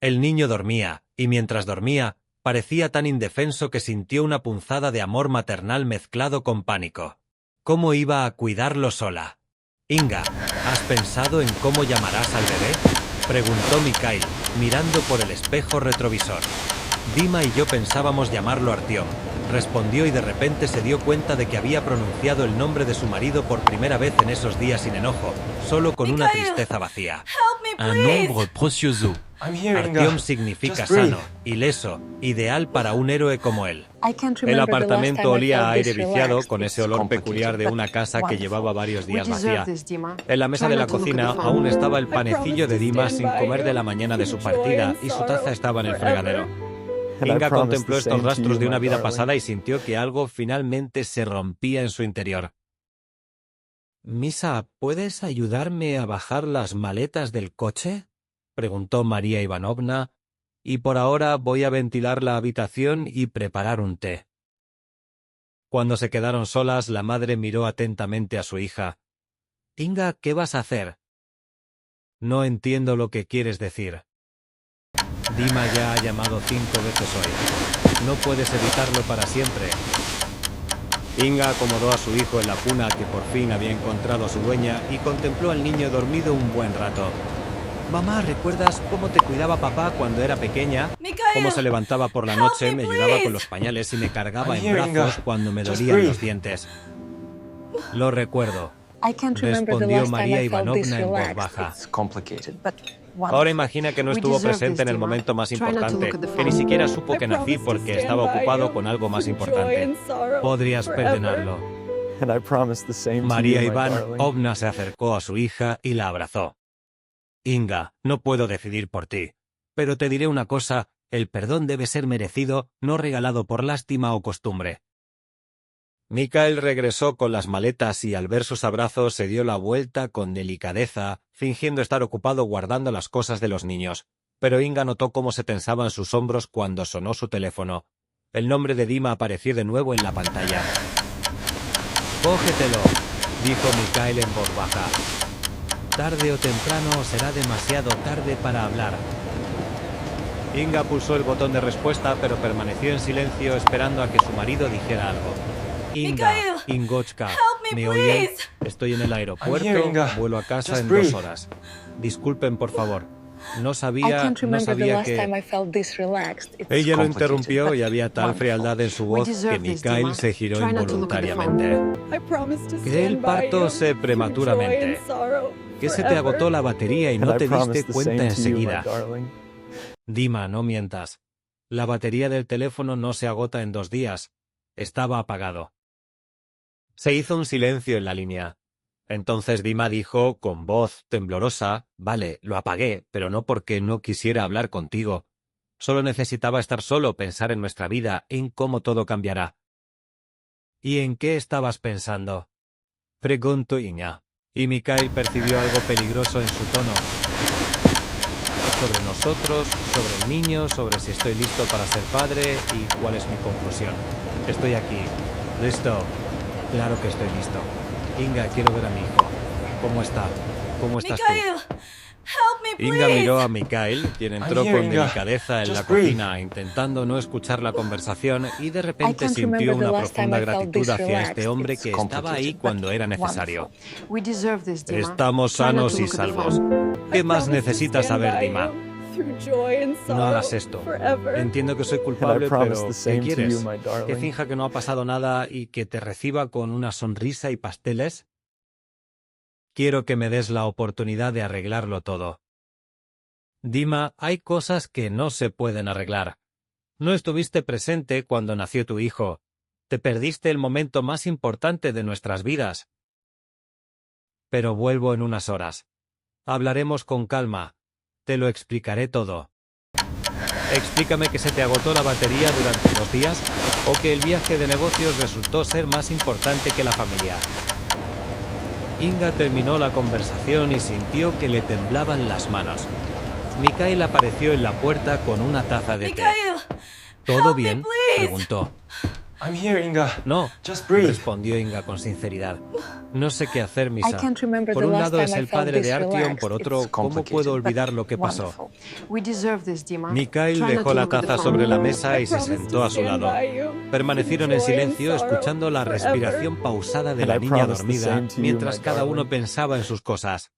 El niño dormía, y mientras dormía, parecía tan indefenso que sintió una punzada de amor maternal mezclado con pánico. ¿Cómo iba a cuidarlo sola? Inga, ¿has pensado en cómo llamarás al bebé?, preguntó Mikhail, mirando por el espejo retrovisor. Dima y yo pensábamos llamarlo Artyom, respondió, y de repente se dio cuenta de que había pronunciado el nombre de su marido por primera vez en esos días sin enojo, solo con una tristeza vacía. Un nombre precioso. Artyom significa sano, ileso, ideal para un héroe como él. El apartamento olía a aire viciado, con ese olor peculiar de una casa que llevaba varios días vacía. En la mesa de la cocina aún estaba el panecillo de Dima sin comer de la mañana de su partida, y su taza estaba en el fregadero. Inga contempló estos rastros de una vida pasada y sintió que algo finalmente se rompía en su interior. Misa, ¿puedes ayudarme a bajar las maletas del coche?, preguntó María Ivanovna, y por ahora voy a ventilar la habitación y preparar un té. Cuando se quedaron solas, la madre miró atentamente a su hija. Inga, ¿qué vas a hacer? No entiendo lo que quieres decir. Dima ya ha llamado 5 veces hoy. No puedes evitarlo para siempre. Inga acomodó a su hijo en la cuna, que por fin había encontrado a su dueña, y contempló al niño dormido un buen rato. Mamá, ¿recuerdas cómo te cuidaba papá cuando era pequeña? Cómo se levantaba por la noche, me ayudaba con los pañales y me cargaba en brazos cuando me dolían los dientes. Lo recuerdo, respondió María Ivanovna en voz baja. Ahora imagina que no estuvo presente en el momento más importante, que ni siquiera supo que nací porque estaba ocupado con algo más importante. Podrías perdonarlo. María Ivanovna se acercó a su hija y la abrazó. Inga, no puedo decidir por ti, pero te diré una cosa, el perdón debe ser merecido, no regalado por lástima o costumbre. Mikhail regresó con las maletas y al ver sus abrazos se dio la vuelta con delicadeza, fingiendo estar ocupado guardando las cosas de los niños. Pero Inga notó cómo se tensaban sus hombros cuando sonó su teléfono. El nombre de Dima apareció de nuevo en la pantalla. «Cógetelo», dijo Mikhail en voz baja. «Tarde o temprano será demasiado tarde para hablar». Inga pulsó el botón de respuesta, pero permaneció en silencio esperando a que su marido dijera algo. Inga, Ingochka, ¿me oyen? Estoy en el aeropuerto, vuelo a casa en 2 horas. Disculpen, por favor. No sabía que... Ella lo interrumpió y había tal frialdad en su voz que Mikhail se giró involuntariamente. Que el parto se prematuramente. Que se te agotó la batería y no te diste cuenta enseguida. Dima, no mientas. La batería del teléfono no se agota en 2 días. Estaba apagado. Se hizo un silencio en la línea. Entonces Dima dijo con voz temblorosa: «Vale, lo apagué, pero no porque no quisiera hablar contigo. Solo necesitaba estar solo, pensar en nuestra vida, en cómo todo cambiará». «¿Y en qué estabas pensando?», preguntó Inga, y Mikhail percibió algo peligroso en su tono. Sobre nosotros, sobre el niño, sobre si estoy listo para ser padre y cuál es mi conclusión. Estoy aquí. ¿Listo? Claro que estoy listo. Inga, quiero ver a mi hijo. ¿Cómo está? ¿Cómo estás tú? Inga miró a Mikhail, quien entró con delicadeza en la cocina, intentando no escuchar la conversación, y de repente sintió una profunda gratitud hacia este hombre que estaba ahí cuando era necesario. Estamos sanos y salvos. ¿Qué más necesitas saber, Dima? No hagas esto. Entiendo que soy culpable, pero ¿qué quieres? ¿Que finja que no ha pasado nada y que te reciba con una sonrisa y pasteles? Quiero que me des la oportunidad de arreglarlo todo. Dima, hay cosas que no se pueden arreglar. No estuviste presente cuando nació tu hijo. Te perdiste el momento más importante de nuestras vidas. Pero vuelvo en unas horas. Hablaremos con calma. Te lo explicaré todo. Explícame que se te agotó la batería durante 2 días o que el viaje de negocios resultó ser más importante que la familia. Inga terminó la conversación y sintió que le temblaban las manos. Mikhail apareció en la puerta con una taza de té. ¿Todo bien?, preguntó. No, respondió Inga con sinceridad. No sé qué hacer, Misa. Por un lado es el padre de Artyom, por otro, ¿cómo puedo olvidar lo que pasó? Mikhail dejó la taza sobre la mesa y se sentó a su lado. Permanecieron en silencio, escuchando la respiración pausada de la niña dormida, mientras cada uno pensaba en sus cosas.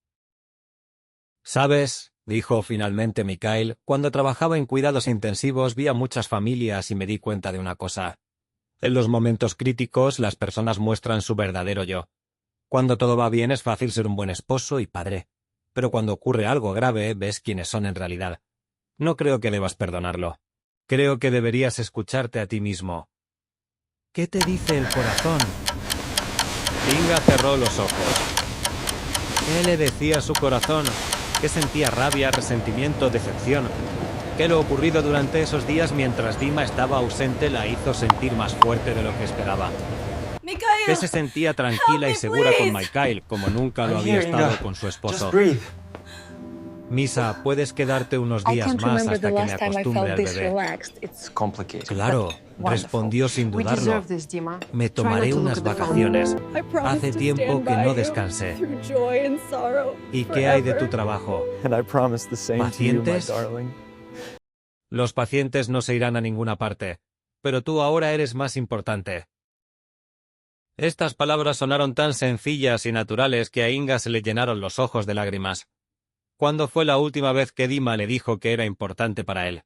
¿Sabes?, dijo finalmente Mikhail, cuando trabajaba en cuidados intensivos vi a muchas familias y me di cuenta de una cosa. En los momentos críticos, las personas muestran su verdadero yo. Cuando todo va bien es fácil ser un buen esposo y padre. Pero cuando ocurre algo grave, ves quiénes son en realidad. No creo que debas perdonarlo. Creo que deberías escucharte a ti mismo. ¿Qué te dice el corazón? Inga cerró los ojos. ¿Qué le decía su corazón? ¿Qué sentía? Rabia, resentimiento, decepción. Que lo ocurrido durante esos días mientras Dima estaba ausente la hizo sentir más fuerte de lo que esperaba. Que se sentía tranquila y segura con Mikhail, como nunca lo había estado con su esposo. Misa, puedes quedarte unos días más hasta que me acostumbre al bebé. Claro, respondió sin dudarlo. Me tomaré unas vacaciones. Hace tiempo que no descansé. ¿Y qué hay de tu trabajo? ¿Pacientes? Los pacientes no se irán a ninguna parte, pero tú ahora eres más importante. Estas palabras sonaron tan sencillas y naturales que a Inga se le llenaron los ojos de lágrimas. ¿Cuándo fue la última vez que Dima le dijo que era importante para él?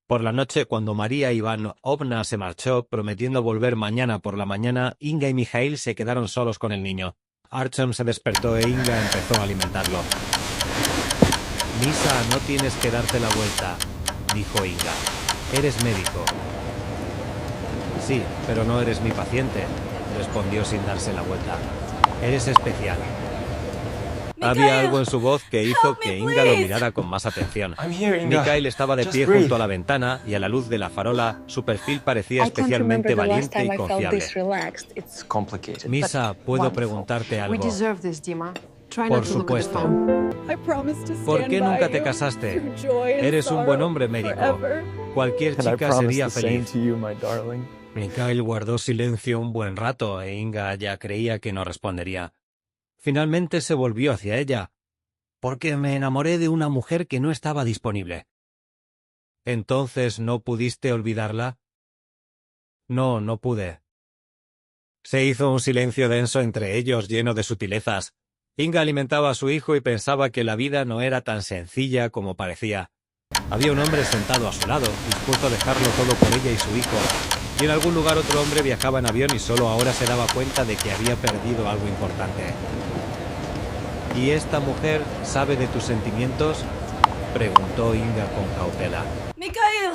Por la noche, cuando María Ivanovna se marchó, prometiendo volver mañana por la mañana, Inga y Mikhail se quedaron solos con el niño. Artyom se despertó e Inga empezó a alimentarlo. Misa, no tienes que darte la vuelta, dijo Inga. Eres médico. Sí, pero no eres mi paciente, respondió sin darse la vuelta. Eres especial. Había algo en su voz que hizo que Inga lo mirara con más atención. Mikhail estaba de pie junto a la ventana y a la luz de la farola su perfil parecía especialmente valiente y confiable. Misa, ¿puedo preguntarte algo? Por supuesto. ¿Por qué nunca te casaste? Eres un buen hombre, médico. Cualquier chica sería feliz. Mikhail guardó silencio un buen rato e Inga ya creía que no respondería. Finalmente se volvió hacia ella. Porque me enamoré de una mujer que no estaba disponible. ¿Entonces no pudiste olvidarla? No, no pude. Se hizo un silencio denso entre ellos lleno de sutilezas. Inga alimentaba a su hijo y pensaba que la vida no era tan sencilla como parecía. Había un hombre sentado a su lado, dispuesto a dejarlo todo por ella y su hijo. Y en algún lugar otro hombre viajaba en avión y solo ahora se daba cuenta de que había perdido algo importante. ¿Y esta mujer sabe de tus sentimientos?, preguntó Inga con cautela. Mikhail,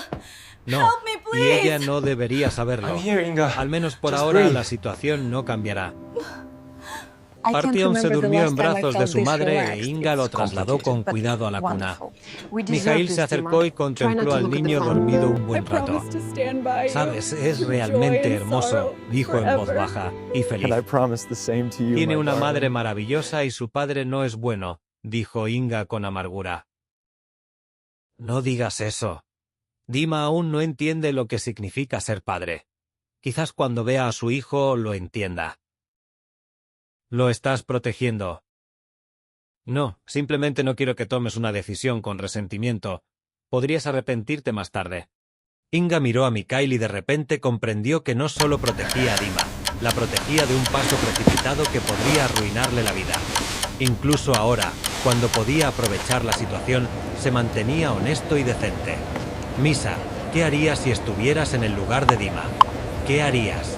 No, help me, y please. ella no debería saberlo. I'm here, Inga. Al menos por Just ahora breathe. la situación no cambiará. I can't Artyom se remember the durmió last en time I brazos de felt su this madre e relaxed. Inga lo It's trasladó con complicated, but cuidado a la cuna. wonderful. We deserve Mikhail this, se acercó Dima. y contempló Try not to al look at the niño phone. dormido un I buen rato. promise to stand by you Sabes, es through realmente joy and hermoso, sorrow dijo en voz forever. baja y And I feliz. promise the same to you, Tiene my una darling. madre maravillosa y su padre no es bueno, dijo Inga con amargura. No digas eso. Dima aún no entiende lo que significa ser padre. Quizás cuando vea a su hijo lo entienda. Lo estás protegiendo. No, simplemente no quiero que tomes una decisión con resentimiento. Podrías arrepentirte más tarde. Inga miró a Mikhail y de repente comprendió que no solo protegía a Dima, la protegía de un paso precipitado que podría arruinarle la vida. Incluso ahora, cuando podía aprovechar la situación, se mantenía honesto y decente. Misa, ¿qué harías si estuvieras en el lugar de Dima? ¿Qué harías?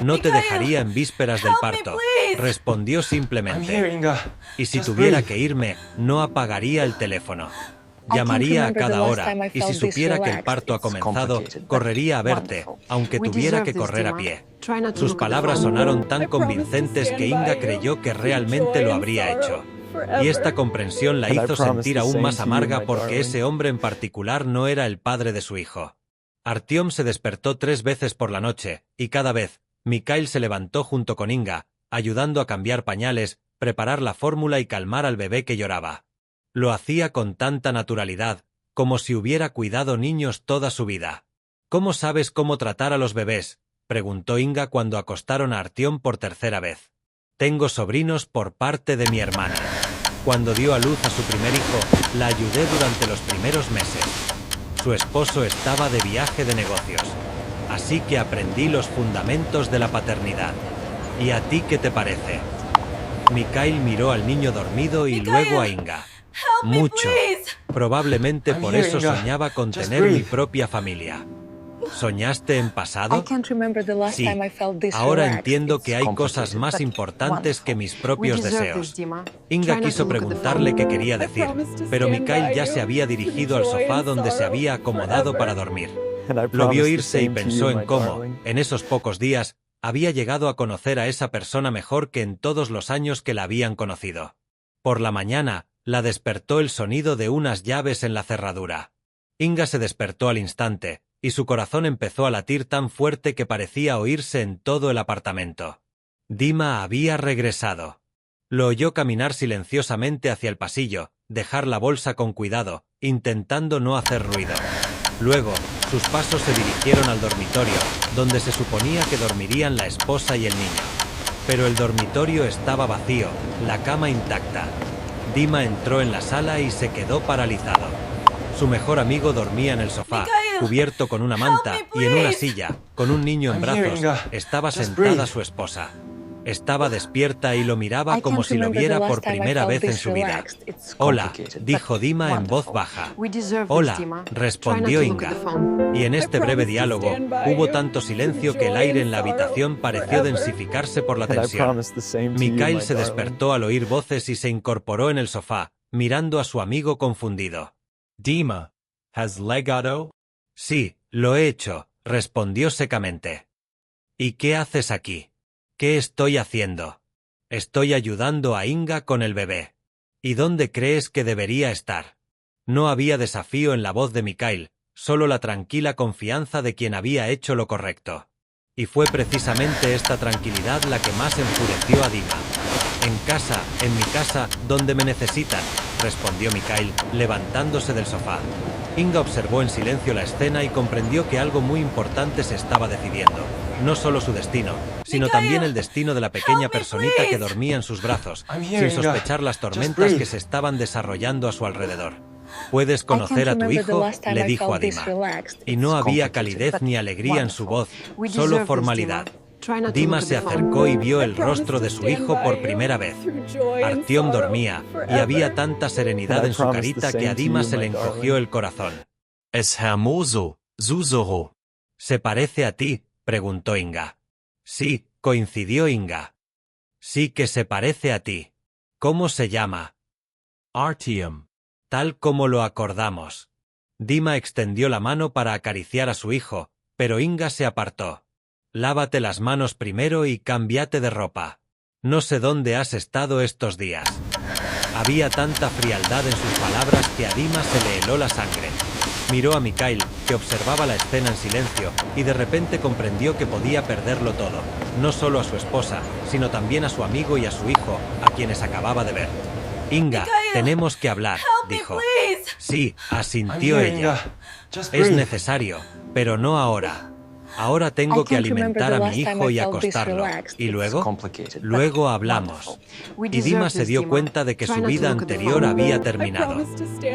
No te Mikhail, dejaría en vísperas del help me, parto, please. respondió I'm here, simplemente. Inga. Y si Just tuviera breathe. que irme, no apagaría el teléfono. I Llamaría a can't remember cada the last hora, time I y si felt this supiera que el relaxed. parto ha It's comenzado, complicated, but correría a verte, wonderful. aunque We tuviera deserve que this, correr a Dima. pie. Try not to Sus look at the palabras phone. sonaron I tan promise to convincentes stand que by Inga you creyó que through realmente joy lo and habría sorrow hecho. forever. Y esta comprensión la And I hizo promise sentir the aún same más to you, amarga my porque darling. ese hombre en particular no era el padre de su hijo. Artyom se despertó 3 veces por la noche, y cada vez, Mikhail se levantó junto con Inga, ayudando a cambiar pañales, preparar la fórmula y calmar al bebé que lloraba. Lo hacía con tanta naturalidad, como si hubiera cuidado niños toda su vida. ¿Cómo sabes cómo tratar a los bebés?, preguntó Inga cuando acostaron a Artyom por tercera vez. Tengo sobrinos por parte de mi hermana. Cuando dio a luz a su primer hijo, la ayudé durante los primeros meses. Su esposo estaba de viaje de negocios, así que aprendí los fundamentos de la paternidad. ¿Y a ti qué te parece? Mikhail miró al niño dormido y Mikhail, luego a Inga. Help me, Mucho. please. Probablemente I'm por here, eso Inga. soñaba con Just tener mi breathe. propia familia. ¿Soñaste en I pasado? can't remember the last Sí. time I felt this Ahora relaxed. entiendo It's que hay cosas complicated, más but importantes que wonderful. mis propios We deserve deseos. this, Dima. Inga Try not quiso to look at the preguntarle phone. qué quería I decir, promise to pero stand Mikhail by ya you se había through dirigido al joy sofá and donde se sorrow había acomodado forever. para dormir. And I Lo promise vio the irse y same to pensó you, en my cómo, darling. en esos pocos días, había llegado a conocer a esa persona mejor que en todos los años que la habían conocido. Por la mañana, la despertó el sonido de unas llaves en la cerradura. Inga se despertó al instante, y su corazón empezó a latir tan fuerte que parecía oírse en todo el apartamento. Dima había regresado. Lo oyó caminar silenciosamente hacia el pasillo, dejar la bolsa con cuidado, intentando no hacer ruido. Luego, sus pasos se dirigieron al dormitorio, donde se suponía que dormirían la esposa y el niño. Pero el dormitorio estaba vacío, la cama intacta. Dima entró en la sala y se quedó paralizado. Su mejor amigo dormía en el sofá, Mikhail, cubierto con una manta, help me, y en una please. silla, con un niño en I'm here, brazos, Inga. estaba Just sentada breathe. su esposa. Estaba despierta y lo miraba I como can't si lo remember the viera last por time I primera felt vez en this su vida. relaxed. It's Hola, complicated, dijo but Dima en voz wonderful. baja. We deserve this, Hola, Dima. respondió Try not to look Inga. at the phone. Y en este I breve promise to diálogo, stand by hubo you tanto silencio through que el joy aire and en la sorrow habitación pareció forever. densificarse por la And I tensión. promise the same to you, Mikhail my se darling. despertó al oír voces y se incorporó en el sofá, mirando a su amigo confundido. Dima, has legado? Sí, lo he hecho, respondió secamente. ¿Y qué haces aquí? ¿Qué estoy haciendo? Estoy ayudando a Inga con el bebé. ¿Y dónde crees que debería estar? No había desafío en la voz de Mikhail, solo la tranquila confianza de quien había hecho lo correcto. Y fue precisamente esta tranquilidad la que más enfureció a Dima. En mi casa, donde me necesitan, respondió Mikhail, levantándose del sofá. Inga observó en silencio la escena y comprendió que algo muy importante se estaba decidiendo. No solo su destino, sino Mikhail, también el destino de la pequeña help me, personita que please. dormía en sus brazos, I'm here, sin Inga. sospechar las Just tormentas breathe. que se estaban desarrollando a su alrededor. Puedes I can't conocer a tu remember the hijo, last time le I dijo a felt this Dima. relaxed. Y no It's había complicated, calidez but ni alegría en su voz, wonderful. We solo deserve this, formalidad. Dima. Dima se acercó y vio el rostro de su hijo por primera vez. Artyom dormía, y había tanta serenidad en su carita que a Dima se le encogió el corazón. Es hermoso, Susoro. ¿Se parece a ti?, preguntó Inga. Sí, coincidió Inga. Sí que se parece a ti. ¿Cómo se llama? Artyom. Tal como lo acordamos. Dima extendió la mano para acariciar a su hijo, pero Inga se apartó. Lávate las manos primero y cámbiate de ropa. No sé dónde has estado estos días. Había tanta frialdad en sus palabras que a Dima se le heló la sangre. Miró a Mikhail, que observaba la escena en silencio, y de repente comprendió que podía perderlo todo, no solo a su esposa, sino también a su amigo y a su hijo, a quienes acababa de ver. Inga, tenemos que hablar, dijo. Sí, asintió ella. Es necesario, pero no ahora. Ahora tengo que alimentar a mi hijo y acostarlo. ¿Y luego? Luego hablamos. Y Dima se dio cuenta de que su vida anterior había terminado.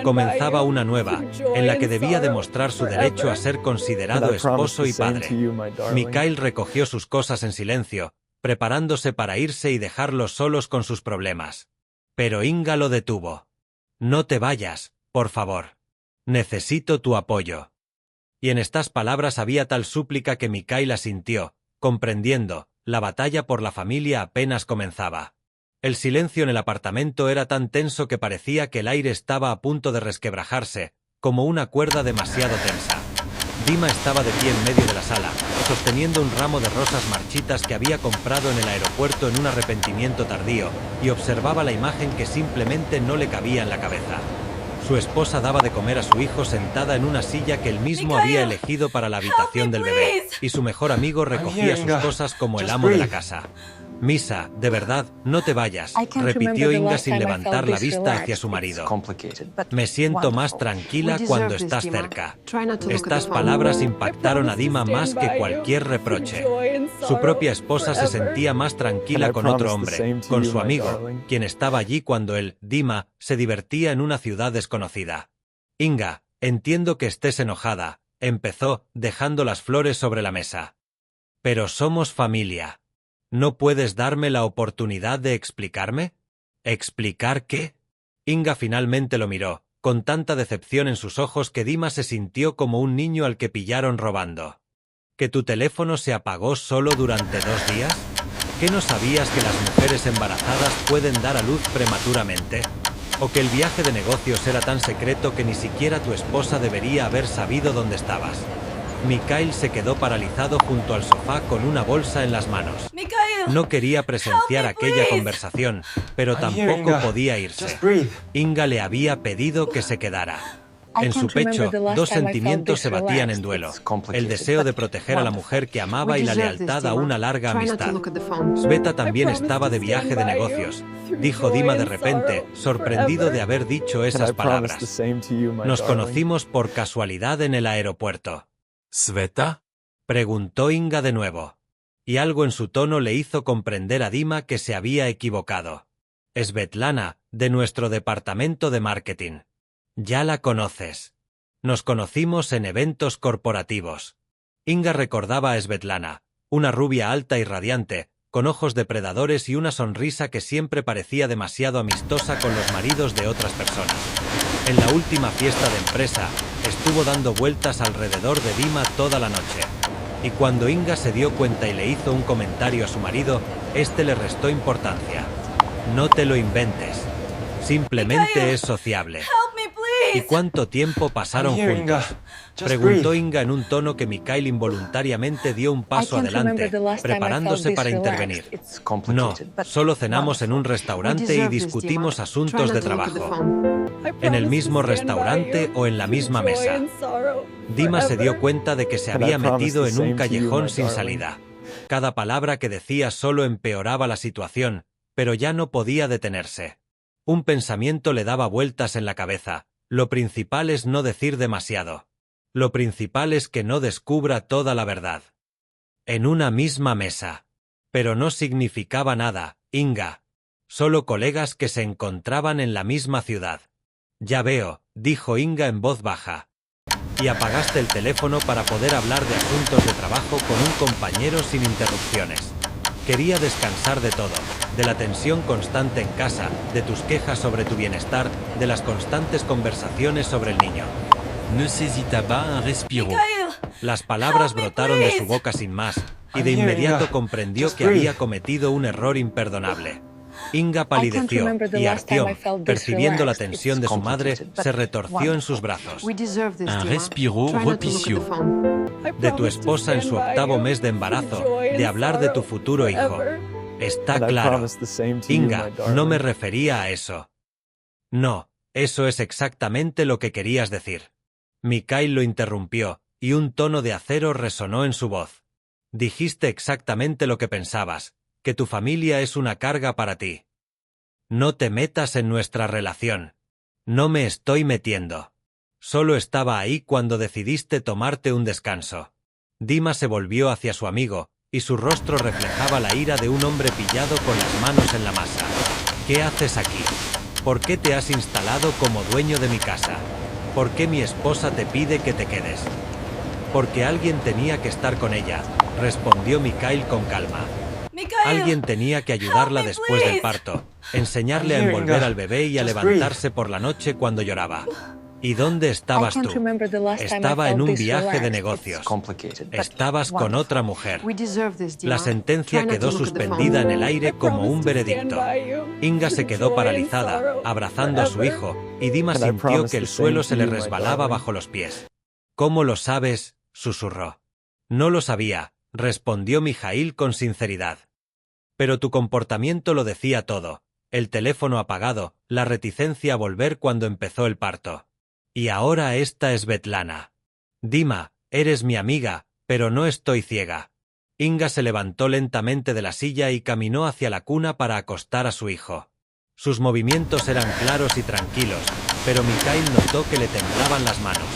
Comenzaba una nueva, en la que debía demostrar su derecho a ser considerado esposo y padre. Mikhail recogió sus cosas en silencio, preparándose para irse y dejarlos solos con sus problemas. Pero Inga lo detuvo. No te vayas, por favor. Necesito tu apoyo. Y en estas palabras había tal súplica que Mikhail asintió, comprendiendo, la batalla por la familia apenas comenzaba. El silencio en el apartamento era tan tenso que parecía que el aire estaba a punto de resquebrajarse, como una cuerda demasiado tensa. Dima estaba de pie en medio de la sala, sosteniendo un ramo de rosas marchitas que había comprado en el aeropuerto en un arrepentimiento tardío, y observaba la imagen que simplemente no le cabía en la cabeza. Su esposa daba de comer a su hijo sentada en una silla que él mismo había elegido para la habitación del bebé, y su mejor amigo recogía sus cosas como el amo de la casa. Misa, de verdad, no te vayas, repitió Inga sin levantar la vista hacia su marido. Me siento más tranquila cuando estás cerca. Estas palabras impactaron a Dima más que cualquier reproche. Su propia esposa se sentía más tranquila con otro hombre, con su amigo, quien estaba allí cuando él, Dima, se divertía en una ciudad desconocida. Inga, entiendo que estés enojada, empezó, dejando las flores sobre la mesa. Pero somos familia. ¿No puedes darme la oportunidad de explicarme? ¿Explicar qué? Inga finalmente lo miró, con tanta decepción en sus ojos que Dima se sintió como un niño al que pillaron robando. ¿Que tu teléfono se apagó solo durante 2 días? ¿Que no sabías que las mujeres embarazadas pueden dar a luz prematuramente? ¿O que el viaje de negocios era tan secreto que ni siquiera tu esposa debería haber sabido dónde estabas? Mikhail se quedó paralizado junto al sofá con una bolsa en las manos. No quería presenciar aquella conversación, pero tampoco podía irse. Inga le había pedido que se quedara. En su pecho, 2 sentimientos se batían en duelo. El deseo de proteger a la mujer que amaba y la lealtad a una larga amistad. Sveta también estaba de viaje de negocios, dijo Dima de repente, sorprendido de haber dicho esas palabras. Nos conocimos por casualidad en el aeropuerto. ¿Sveta? Preguntó Inga de nuevo. Y algo en su tono le hizo comprender a Dima que se había equivocado. Svetlana, de nuestro departamento de marketing. Ya la conoces. Nos conocimos en eventos corporativos. Inga recordaba a Svetlana, una rubia alta y radiante, con ojos depredadores y una sonrisa que siempre parecía demasiado amistosa con los maridos de otras personas. En la última fiesta de empresa, estuvo dando vueltas alrededor de Dima toda la noche. Y cuando Inga se dio cuenta y le hizo un comentario a su marido, este le restó importancia. No te lo inventes. Simplemente es sociable. ¿Y cuánto tiempo pasaron juntos? Preguntó Inga en un tono que Mikhail involuntariamente dio un paso adelante, preparándose para intervenir. No, solo cenamos en un restaurante y discutimos asuntos de trabajo. ¿En el mismo restaurante o en la misma mesa? Dima se dio cuenta de que se había metido en un callejón sin salida. Cada palabra que decía solo empeoraba la situación, pero ya no podía detenerse. Un pensamiento le daba vueltas en la cabeza. Lo principal es no decir demasiado. Lo principal es que no descubra toda la verdad. En una misma mesa. Pero no significaba nada, Inga. Solo colegas que se encontraban en la misma ciudad. Ya veo, dijo Inga en voz baja. y apagaste el teléfono para poder hablar de asuntos de trabajo con un compañero sin interrupciones. Quería descansar de todo, de la tensión constante en casa, de tus quejas sobre tu bienestar, de las constantes conversaciones sobre el niño. Necesitaba un respiro. Mikhail! Las palabras Help me, brotaron de please. su boca sin más, y I'm de here, inmediato Inga. comprendió Just que breathe. había cometido un error imperdonable. Inga palideció remember the y last time Artyom, I felt this percibiendo la relaxed. tensión de su madre, complicated, se retorció en sus brazos. We deserve this, Un Dima. respiro Try not to look at the propicieux. phone. De tu esposa en su octavo mes de embarazo, de hablar de tu futuro hijo. Está And I claro. promise the same to you, Inga, my darling. no me refería a eso. No, eso es exactamente lo que querías decir. Mikhail lo interrumpió, y un tono de acero resonó en su voz. Dijiste exactamente lo que pensabas, que tu familia es una carga para ti. No te metas en nuestra relación. No me estoy metiendo. Solo estaba ahí cuando decidiste tomarte un descanso. Dima se volvió hacia su amigo, y su rostro reflejaba la ira de un hombre pillado con las manos en la masa. ¿Qué haces aquí? ¿Por qué te has instalado como dueño de mi casa? ¿Por qué mi esposa te pide que te quedes? Porque alguien tenía que estar con ella, respondió Mikhail con calma. Mikhail! Alguien tenía que ayudarla Help me, después del please. parto, enseñarle a I'm here, envolver Inga. al bebé y a Just levantarse por la noche cuando lloraba. ¿Y dónde estabas I tú? can't remember the last time I Estaba felt en un this viaje de relaxed. negocios. Complicated. Estabas con otra mujer. We deserve this, Dima. La sentencia Try not quedó to look at the phone. suspendida en el aire como un promise to stand veredicto. by you. Inga se quedó Joy paralizada, and sorrow abrazando a su forever. hijo, y Dima And I sintió promise que el the suelo same se to le you, my resbalaba darling. bajo los pies. ¿Cómo lo sabes?, susurró. No lo sabía, respondió Mijaíl con sinceridad. Pero tu comportamiento lo decía todo. El teléfono apagado, la reticencia a volver cuando empezó el parto. Y ahora esta es Svetlana. Dima, eres mi amiga, pero no estoy ciega. Inga se levantó lentamente de la silla y caminó hacia la cuna para acostar a su hijo. Sus movimientos eran claros y tranquilos, pero Mikhail notó que le temblaban las manos.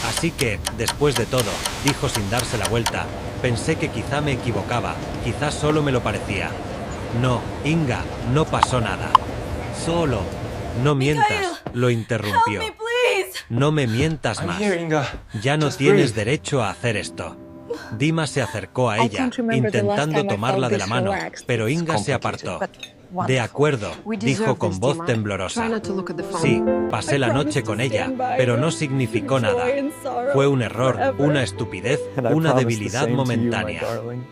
Así que, después de todo, dijo sin darse la vuelta, pensé que quizá me equivocaba, quizá solo me lo parecía. No, Inga, no pasó nada. Solo. No mientas, lo interrumpió. Help me, please. No me mientas I'm más. here, Inga. Ya no Just tienes breathe. derecho a hacer esto. Dima se acercó a I ella, can't remember the last intentando time I tomarla felt de la this mano, relaxed. pero It's Inga se complicated, apartó. but De acuerdo, We dijo deserve con this, voz Dima. temblorosa. Try not to look at the phone. Sí, pasé la noche con ella, pero no significó nada. Fue un error, una estupidez, And I una promise the debilidad same to you, my momentánea. darling.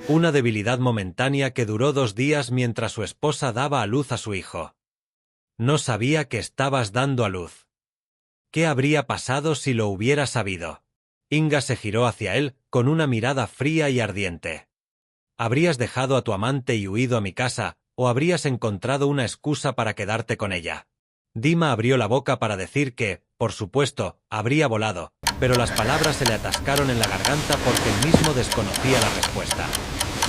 Una debilidad momentánea que duró 2 días mientras su esposa daba a luz a su hijo. No sabía que estabas dando a luz. ¿Qué habría pasado si lo hubiera sabido? Inga se giró hacia él, con una mirada fría y ardiente. ¿Habrías dejado a tu amante y huido a mi casa, o habrías encontrado una excusa para quedarte con ella? Dima abrió la boca para decir que, por supuesto, habría volado, pero las palabras se le atascaron en la garganta porque él mismo desconocía la respuesta.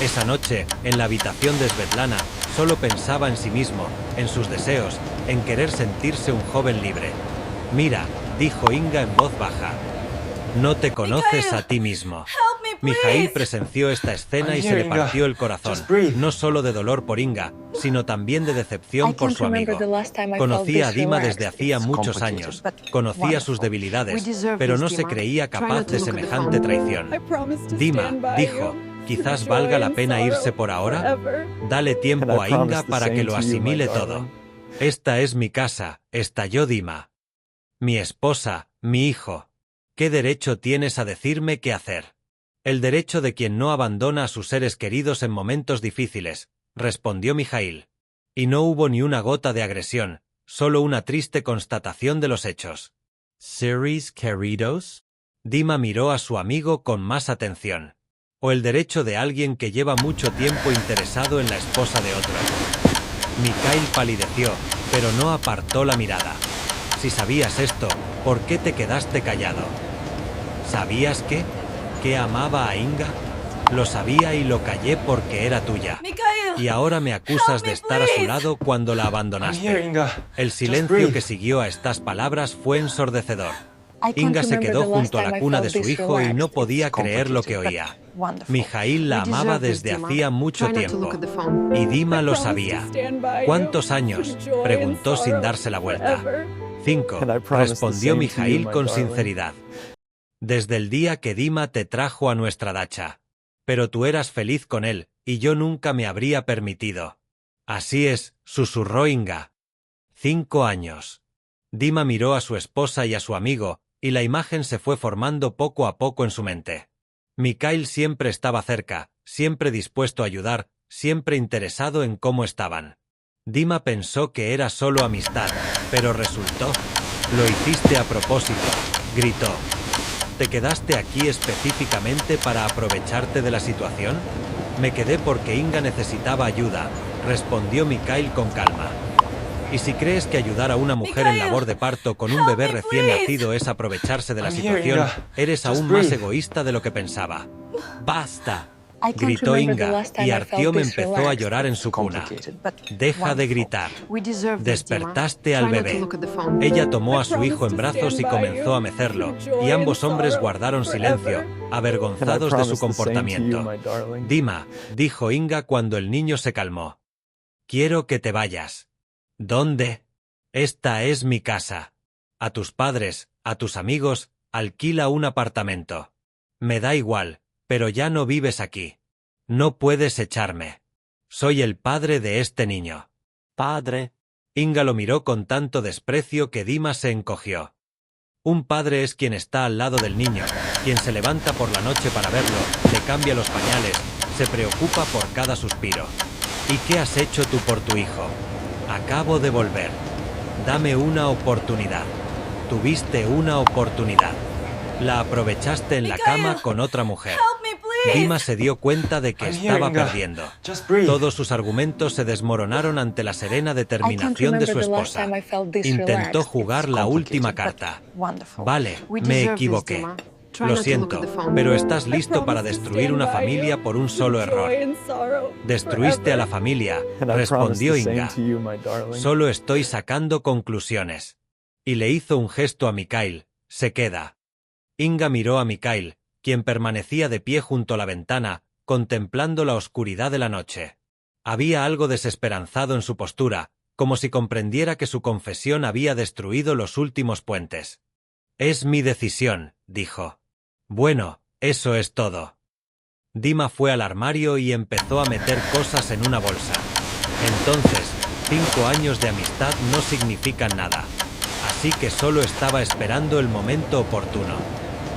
Esa noche, en la habitación de Svetlana, solo pensaba en sí mismo, en sus deseos, en querer sentirse un joven libre. Mira, dijo Inga en voz baja. No te conoces a ti mismo. Help me, please. Mijaíl presenció esta escena I'm y se here, le Inga. partió el corazón, Just breathe. no solo de dolor por Inga, sino también de decepción I por can't su amigo. remember the last time I felt Conocía a this Dima relaxed. desde hacía It's muchos complicated, años, but conocía sus wonderful. debilidades, We deserve pero this, no se Dima. creía Try capaz not to de look at the semejante phone. traición. I promise to Dima, stand by dijo, you. quizás Joy valga la and pena sorrow irse por ahora. forever. Dale And tiempo I a Inga promise the para que same lo to you, my asimile darling. todo. Esta es mi casa, estalló Dima. Mi esposa, mi hijo. ¿Qué derecho tienes a decirme qué hacer? El derecho de quien no abandona a sus seres queridos en momentos difíciles, respondió Mijaíl. Y no hubo ni una gota de agresión, solo una triste constatación de los hechos. Seres queridos? Dima miró a su amigo con más atención. O el derecho de alguien que lleva mucho tiempo interesado en la esposa de otro. Mikhail palideció, pero no apartó la mirada. Si sabías esto, ¿por qué te quedaste callado? ¿Sabías qué? ¿Que amaba a Inga? Lo sabía y lo callé porque era tuya. Mikhail. Y ahora me acusas Help me, de estar a su please. lado cuando la I'm here, abandonaste. Inga. El Just silencio breathe. que siguió a estas palabras fue ensordecedor. I can't Inga se remember quedó the last junto a time la I cuna de felt su this hijo y no relaxed. podía It's creer lo que complicated, oía. Wonderful. Mijaíl la We amaba deserve this, desde Dima. hacía mucho Try not to tiempo. look at the phone. Y Dima I lo promise sabía. to stand by you. ¿Cuántos años? Joy and Preguntó sin sorrow darse la vuelta. forever. 5, And I promise the respondió same to you, Mijaíl my con darling. sinceridad. Desde el día que Dima te trajo a nuestra dacha. Pero tú eras feliz con él, y yo nunca me habría permitido. Así es, susurró Inga. 5 años. Dima miró a su esposa y a su amigo, y la imagen se fue formando poco a poco en su mente. Mikhail siempre estaba cerca, siempre dispuesto a ayudar, siempre interesado en cómo estaban. Dima pensó que era solo amistad, pero resultó. Lo hiciste a propósito, gritó. ¿Te quedaste aquí específicamente para aprovecharte de la situación? Me quedé porque Inga necesitaba ayuda, respondió Mikhail con calma. ¿Y si crees que ayudar a una mujer en labor de parto con un bebé recién nacido es aprovecharse de la situación, eres aún más egoísta de lo que pensaba? ¡Basta!, gritó Inga, y Artyom empezó a llorar en su cuna. Deja de gritar. Despertaste al bebé. Ella tomó a su hijo en brazos y comenzó a mecerlo, y ambos hombres guardaron silencio, avergonzados de su comportamiento. Dima, dijo Inga cuando el niño se calmó. Quiero que te vayas. ¿Dónde? Esta es mi casa. A tus padres, a tus amigos, alquila un apartamento. Me da igual, pero ya no vives aquí. No puedes echarme. Soy el padre de este niño. Padre. Inga lo miró con tanto desprecio que Dima se encogió. Un padre es quien está al lado del niño, quien se levanta por la noche para verlo, le cambia los pañales, se preocupa por cada suspiro. ¿Y qué has hecho tú por tu hijo? Acabo de volver. Dame una oportunidad. Tuviste una oportunidad. La aprovechaste en la cama con otra mujer. Dima se dio cuenta de que estaba perdiendo. Todos sus argumentos se desmoronaron ante la serena determinación de su esposa. Intentó jugar la última carta. Vale, me equivoqué. Lo siento, pero estás listo para destruir una familia por un solo error. Destruiste a la familia, respondió Inga. Solo estoy sacando conclusiones. Y le hizo un gesto a Mikhail. Se queda. Inga miró a Mikhail, quien permanecía de pie junto a la ventana, contemplando la oscuridad de la noche. Había algo desesperanzado en su postura, como si comprendiera que su confesión había destruido los últimos puentes. Es mi decisión, dijo. Bueno, eso es todo. Dima fue al armario y empezó a meter cosas en una bolsa. Entonces, 5 años de amistad no significan nada. Así que solo estaba esperando el momento oportuno.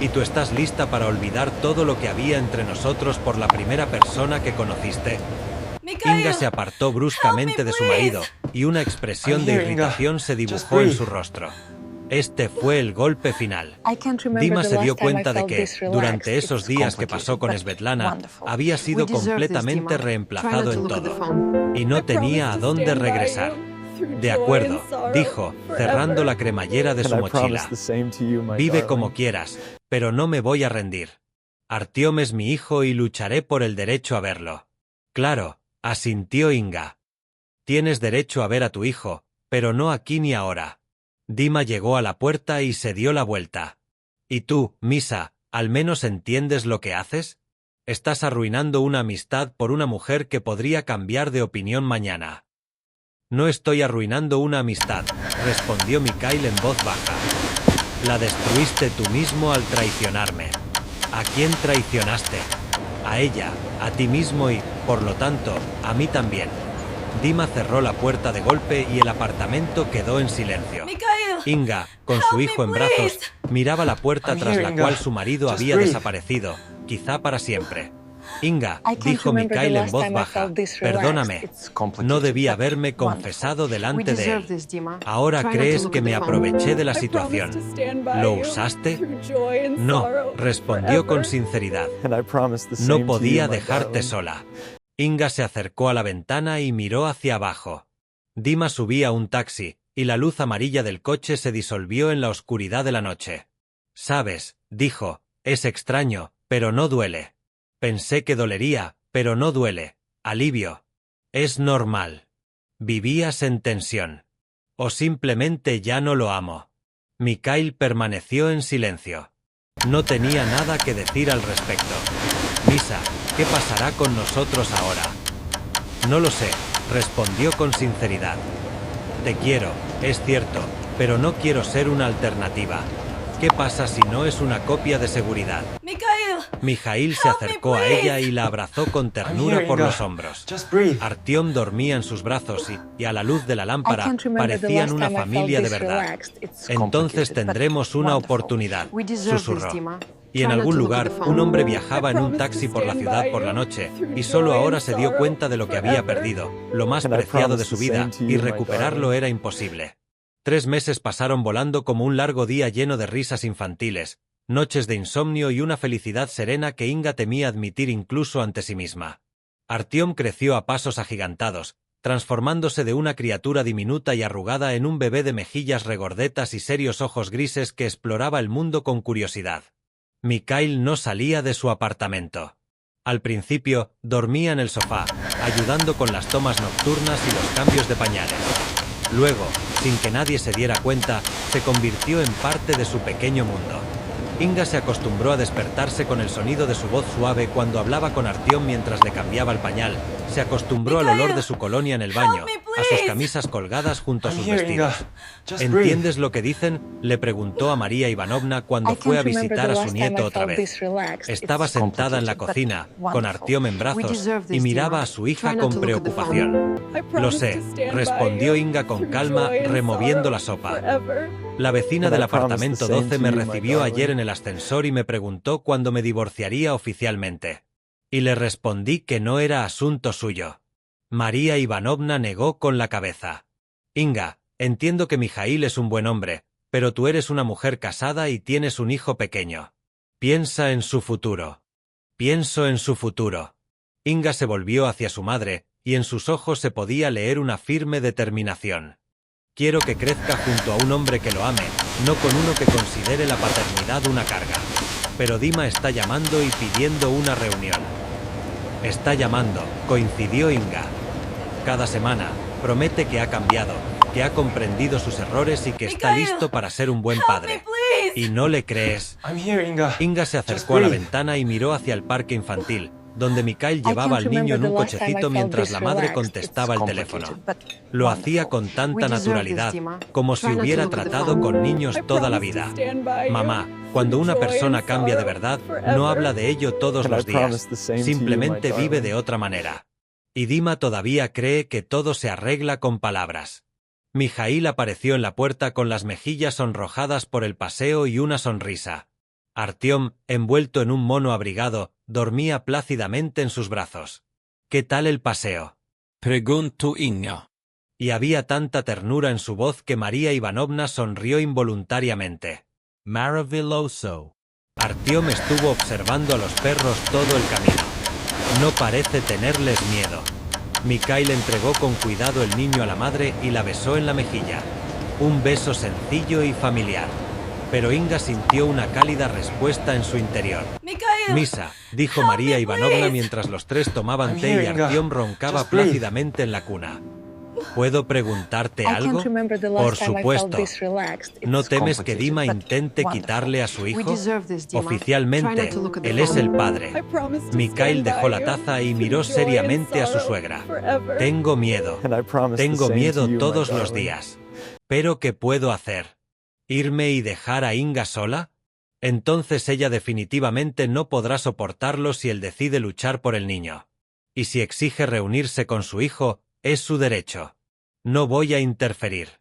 ¿Y tú estás lista para olvidar todo lo que había entre nosotros por la primera persona que conociste? Inga se apartó bruscamente de su marido, y una expresión de irritación se dibujó en su rostro. Este fue el golpe final. Dima se dio cuenta de que, durante esos días que pasó con Svetlana, había sido completamente reemplazado en todo, y no tenía a dónde regresar. De acuerdo, dijo, cerrando la cremallera de su mochila. Vive como quieras, pero no me voy a rendir. Artyom es mi hijo y lucharé por el derecho a verlo. Claro, asintió Inga. Tienes derecho a ver a tu hijo, pero no aquí ni ahora. Dima llegó a la puerta y se dio la vuelta. ¿Y tú, Misa, al menos entiendes lo que haces? Estás arruinando una amistad por una mujer que podría cambiar de opinión mañana. No estoy arruinando una amistad, respondió Mikhail en voz baja. La destruiste tú mismo al traicionarme. ¿A quién traicionaste? A ella, a ti mismo y, por lo tanto, a mí también. Dima cerró la puerta de golpe y el apartamento quedó en silencio. Inga, con su hijo en brazos, miraba la puerta tras la cual su marido había desaparecido, quizá para siempre. Inga, dijo Mikhail en voz baja, perdóname, no debí haberme confesado delante de él. ¿Ahora crees que me aproveché de la situación? ¿Lo usaste? No, respondió con sinceridad. No podía dejarte sola. Inga se acercó a la ventana y miró hacia abajo. Dima subía a un taxi, y la luz amarilla del coche se disolvió en la oscuridad de la noche. «Sabes», dijo, «es extraño, pero no duele. Pensé que dolería, pero no duele. Alivio. Es normal. Vivías en tensión. O simplemente ya no lo amo». Mikhail permaneció en silencio. No tenía nada que decir al respecto. «Misa, ¿qué pasará con nosotros ahora?» «No lo sé», respondió con sinceridad. «Te quiero, es cierto, pero no quiero ser una alternativa. ¿Qué pasa si no es una copia de seguridad? Mikhail! Mijail se acercó a ella y la abrazó con ternura por los hombros. Artyom dormía en sus brazos y a la luz de la lámpara parecían una familia de verdad. Entonces tendremos una oportunidad, susurró. Y en algún lugar, un hombre viajaba en un taxi por la ciudad por la noche, y solo ahora se dio cuenta de lo que había perdido, lo más preciado de su vida, y recuperarlo era imposible. 3 meses pasaron volando como un largo día lleno de risas infantiles, noches de insomnio y una felicidad serena que Inga temía admitir incluso ante sí misma. Artyom creció a pasos agigantados, transformándose de una criatura diminuta y arrugada en un bebé de mejillas regordetas y serios ojos grises que exploraba el mundo con curiosidad. Mikhail no salía de su apartamento. Al principio, dormía en el sofá, ayudando con las tomas nocturnas y los cambios de pañales. Luego, sin que nadie se diera cuenta, se convirtió en parte de su pequeño mundo. Inga se acostumbró a despertarse con el sonido de su voz suave cuando hablaba con Artyom mientras le cambiaba el pañal. Se acostumbró al olor de su colonia en el baño, a sus camisas colgadas junto a sus vestidos. ¿Entiendes lo que dicen?, le preguntó a María Ivanovna cuando fue a visitar a su nieto otra vez. Estaba sentada en la cocina, con Artyom en brazos, y miraba a su hija con preocupación. Lo sé, respondió Inga con calma, removiendo la sopa. La vecina del apartamento 12 me recibió ayer en el ascensor y me preguntó cuándo me divorciaría oficialmente. Y le respondí que no era asunto suyo. María Ivanovna negó con la cabeza. Inga, entiendo que Mijail es un buen hombre, pero tú eres una mujer casada y tienes un hijo pequeño. Piensa en su futuro. Pienso en su futuro. Inga se volvió hacia su madre, y en sus ojos se podía leer una firme determinación. Quiero que crezca junto a un hombre que lo ame, no con uno que considere la paternidad una carga. Pero Dima está llamando y pidiendo una reunión. Está llamando, coincidió Inga. Cada semana, promete que ha cambiado, que ha comprendido sus errores y que está listo para ser un buen padre. ¿Y no le crees? Inga se acercó a la ventana y miró hacia el parque infantil, donde Mikhail llevaba al niño en un cochecito mientras la madre contestaba el teléfono. Lo hacía con tanta naturalidad, como si hubiera tratado con niños toda la vida. Mamá, cuando una persona cambia de verdad, no habla de ello todos los días, simplemente vive de otra manera. Y Dima todavía cree que todo se arregla con palabras. Mijail apareció en la puerta con las mejillas sonrojadas por el paseo y una sonrisa. Artyom, envuelto en un mono abrigado, dormía plácidamente en sus brazos. ¿Qué tal el paseo?, preguntó Inga. Y había tanta ternura en su voz que María Ivanovna sonrió involuntariamente. Maravilloso. Artyom estuvo observando a los perros todo el camino. No parece tenerles miedo. Mikhail entregó con cuidado el niño a la madre y la besó en la mejilla. Un beso sencillo y familiar. Pero Inga sintió una cálida respuesta en su interior. Misa, dijo María Ivanovna mientras los tres tomaban té y Artyom roncaba plácidamente en la cuna. ¿Puedo preguntarte algo? Por supuesto. ¿No temes que Dima intente quitarle a su hijo? Oficialmente, él es el padre. Mikhail dejó la taza y miró seriamente a su suegra. Tengo miedo. Tengo miedo todos los días. ¿Pero qué puedo hacer? ¿Irme y dejar a Inga sola? Entonces ella definitivamente no podrá soportarlo si él decide luchar por el niño. Y si exige reunirse con su hijo, es su derecho. No voy a interferir.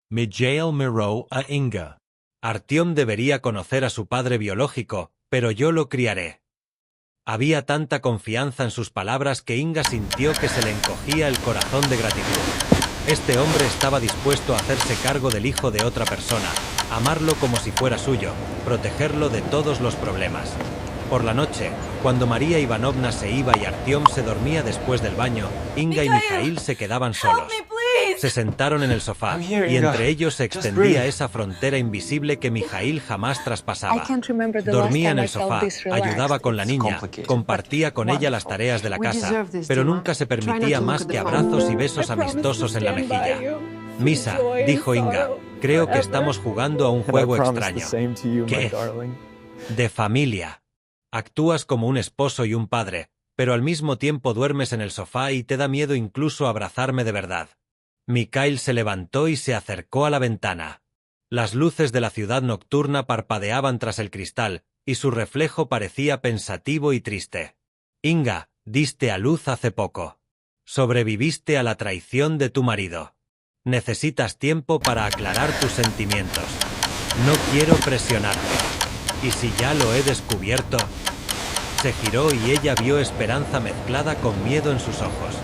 Mijail miró a Inga. Artyom debería conocer a su padre biológico, pero yo lo criaré. Había tanta confianza en sus palabras que Inga sintió que se le encogía el corazón de gratitud. Este hombre estaba dispuesto a hacerse cargo del hijo de otra persona, amarlo como si fuera suyo, protegerlo de todos los problemas. Por la noche, cuando María Ivanovna se iba y Artyom se dormía después del baño, Inga y Mijail se quedaban solos. Se sentaron en el sofá, y entre ellos se extendía esa frontera invisible que Mijail jamás traspasaba. Dormía en el sofá, ayudaba con la niña, compartía con ella las tareas de la casa, pero nunca se permitía más que abrazos y besos amistosos en la mejilla. Misa, dijo Inga, creo que estamos jugando a un juego extraño. ¿Qué? De familia. Actúas como un esposo y un padre, pero al mismo tiempo duermes en el sofá y te da miedo incluso abrazarme de verdad. Mikhail se levantó y se acercó a la ventana. Las luces de la ciudad nocturna parpadeaban tras el cristal, y su reflejo parecía pensativo y triste. Inga, diste a luz hace poco. Sobreviviste a la traición de tu marido. Necesitas tiempo para aclarar tus sentimientos. No quiero presionarte. ¿Y si ya lo he descubierto? Se giró y ella vio esperanza mezclada con miedo en sus ojos.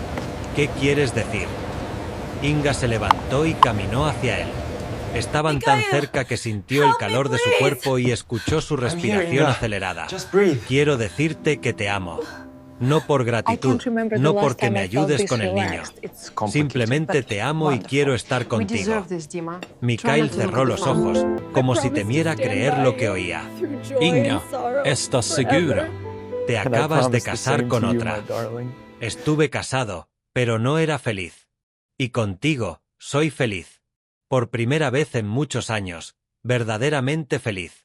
¿Qué quieres decir? Inga se levantó y caminó hacia él. Estaban tan cerca que sintió el calor de su cuerpo y escuchó su respiración acelerada. Quiero decirte que te amo. No por gratitud, no porque me ayudes con el niño. Simplemente te amo y quiero estar contigo. Mikhail cerró los ojos, como si temiera creer lo que oía. Inga, ¿estás segura? Te acabas de casar con otra. Estuve casado, pero no era feliz. Y contigo, soy feliz. Por primera vez en muchos años, verdaderamente feliz.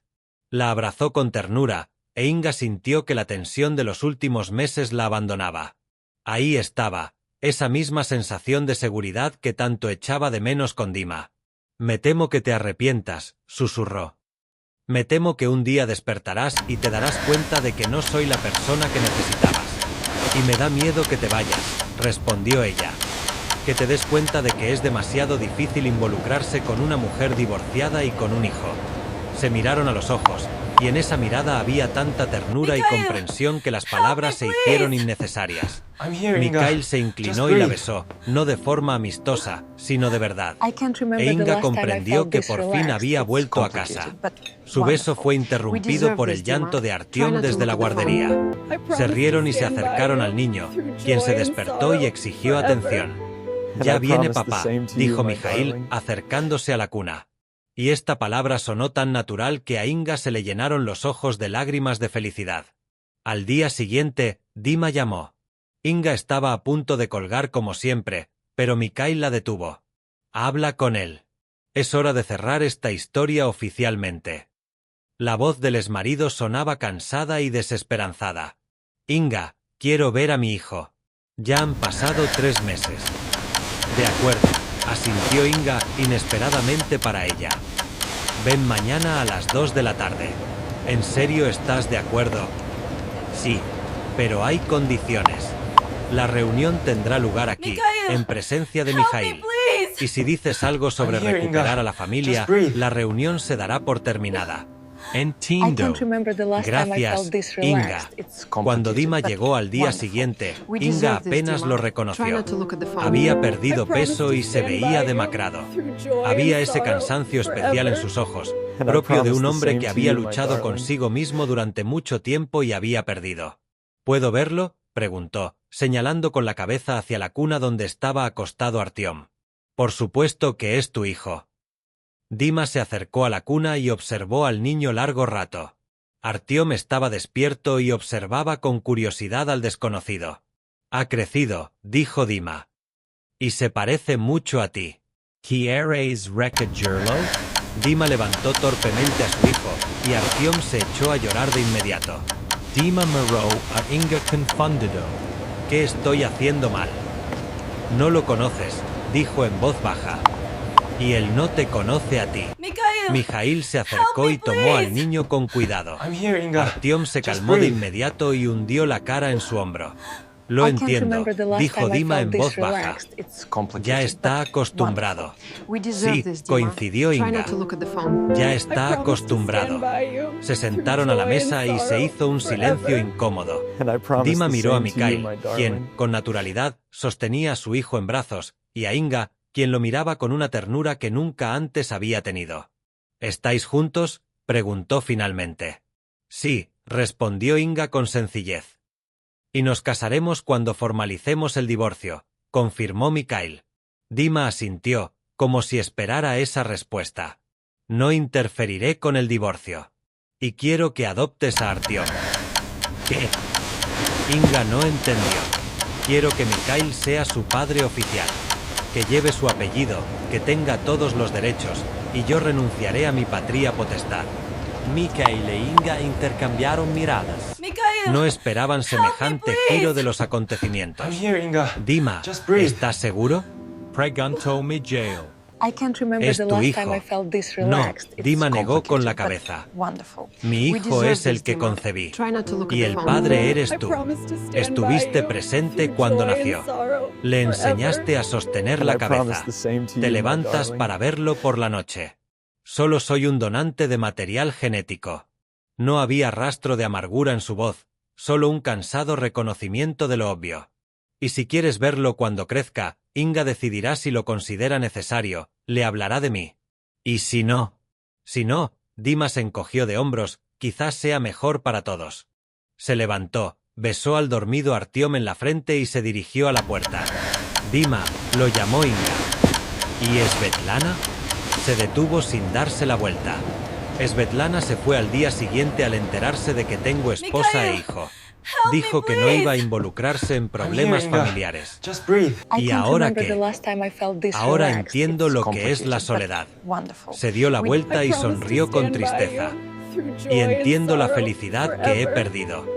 La abrazó con ternura, e Inga sintió que la tensión de los últimos meses la abandonaba. Ahí estaba, esa misma sensación de seguridad que tanto echaba de menos con Dima. Me temo que te arrepientas, susurró. Me temo que un día despertarás y te darás cuenta de que no soy la persona que necesitabas. Y me da miedo que te vayas, respondió ella. Que te des cuenta de que es demasiado difícil involucrarse con una mujer divorciada y con un hijo. Se miraron a los ojos, y en esa mirada había tanta ternura y comprensión que las palabras se hicieron innecesarias. Mikhail se inclinó y la besó, no de forma amistosa, sino de verdad. E Inga comprendió que por fin había vuelto a casa. Su beso fue interrumpido por el llanto de Artyom desde la guardería. Se rieron y se acercaron al niño, quien se despertó y exigió atención. Ya viene papá, dijo Mikhail, acercándose a la cuna. Y esta palabra sonó tan natural que a Inga se le llenaron los ojos de lágrimas de felicidad. Al día siguiente, Dima llamó. Inga estaba a punto de colgar como siempre, pero Mikhail la detuvo. Habla con él. Es hora de cerrar esta historia oficialmente. La voz del exmarido sonaba cansada y desesperanzada. Inga, quiero ver a mi hijo. Ya han pasado 3 meses. De acuerdo, asintió Inga inesperadamente para ella. Ven mañana a las 2 de la tarde. ¿En serio estás de acuerdo? Sí, pero hay condiciones. La reunión tendrá lugar aquí, en presencia de Mikhail. Y si dices algo sobre recuperar a la familia, la reunión se dará por terminada. Entiendo. Gracias, Inga. Cuando Dima llegó al día siguiente, Inga apenas lo reconoció. Había perdido peso y se veía demacrado. Había ese cansancio especial en sus ojos, propio de un hombre que había luchado consigo mismo durante mucho tiempo y había perdido. ¿Puedo verlo?, preguntó, señalando con la cabeza hacia la cuna donde estaba acostado Artyom. Por supuesto que es tu hijo. Dima se acercó a la cuna y observó al niño largo rato. Artyom estaba despierto y observaba con curiosidad al desconocido. Ha crecido, dijo Dima. Y se parece mucho a ti. ¿Quieres recogerlo? Dima levantó torpemente a su hijo, y Artyom se echó a llorar de inmediato. Dima miró a Inga confundido. ¿Qué estoy haciendo mal? No lo conoces, dijo en voz baja. Y él no te conoce a ti. Mikhail se acercó y tomó al niño con cuidado. Artyom se calmó de inmediato y hundió la cara en su hombro. Lo entiendo, dijo Dima en voz baja. Ya está acostumbrado. Sí, coincidió Inga. Ya está acostumbrado. Se sentaron a la mesa y se hizo un silencio incómodo. Dima miró a Mikhail, quien, con naturalidad, sostenía a su hijo en brazos, y a Inga, quien lo miraba con una ternura que nunca antes había tenido. ¿Estáis juntos?, preguntó finalmente. Sí, respondió Inga con sencillez. Y nos casaremos cuando formalicemos el divorcio, confirmó Mikhail. Dima asintió, como si esperara esa respuesta. No interferiré con el divorcio. Y quiero que adoptes a Artyom. ¿Qué? Inga no entendió. Quiero que Mikhail sea su padre oficial. Que lleve su apellido, que tenga todos los derechos, y yo renunciaré a mi patria potestad. Mikhail e Inga intercambiaron miradas. No esperaban semejante giro de los acontecimientos. Dima, ¿estás seguro? Preguntó Mikhail. Es tu hijo. No, Dima negó con la cabeza. Mi hijo es el que concebí. Y el padre eres tú. Estuviste presente cuando nació. Le enseñaste a sostener la cabeza. Te levantas para verlo por la noche. Solo soy un donante de material genético. No había rastro de amargura en su voz, solo un cansado reconocimiento de lo obvio. Y si quieres verlo cuando crezca, Inga decidirá si lo considera necesario, le hablará de mí. ¿Y si no? Si no, Dima se encogió de hombros, quizás sea mejor para todos. Se levantó, besó al dormido Artyom en la frente y se dirigió a la puerta. Dima, lo llamó Inga. ¿Y Svetlana? Se detuvo sin darse la vuelta. Svetlana se fue al día siguiente al enterarse de que tengo esposa e hijo. Dijo que no iba a involucrarse en problemas familiares. ¿Y ahora qué? Ahora entiendo lo que es la soledad. Se dio la vuelta y sonrió con tristeza. Y entiendo la felicidad que he perdido.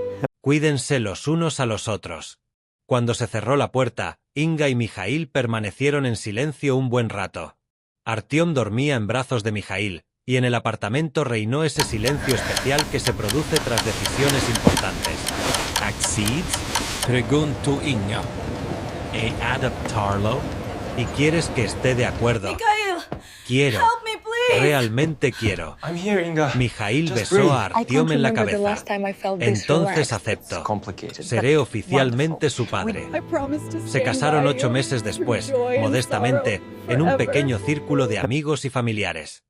Cuídense los unos a los otros. Cuando se cerró la puerta, Inga y Mijail permanecieron en silencio un buen rato. Artyom dormía en brazos de Mijail, y en el apartamento reinó ese silencio especial que se produce tras decisiones importantes. Accedes? Pregunto Inga. ¿E adaptarlo? ¿Y quieres que esté de acuerdo? Quiero. Realmente quiero. Mijail besó a Artyom en la cabeza. Entonces acepto. Seré oficialmente su padre. Se casaron 8 meses después, modestamente, en un pequeño círculo de amigos y familiares.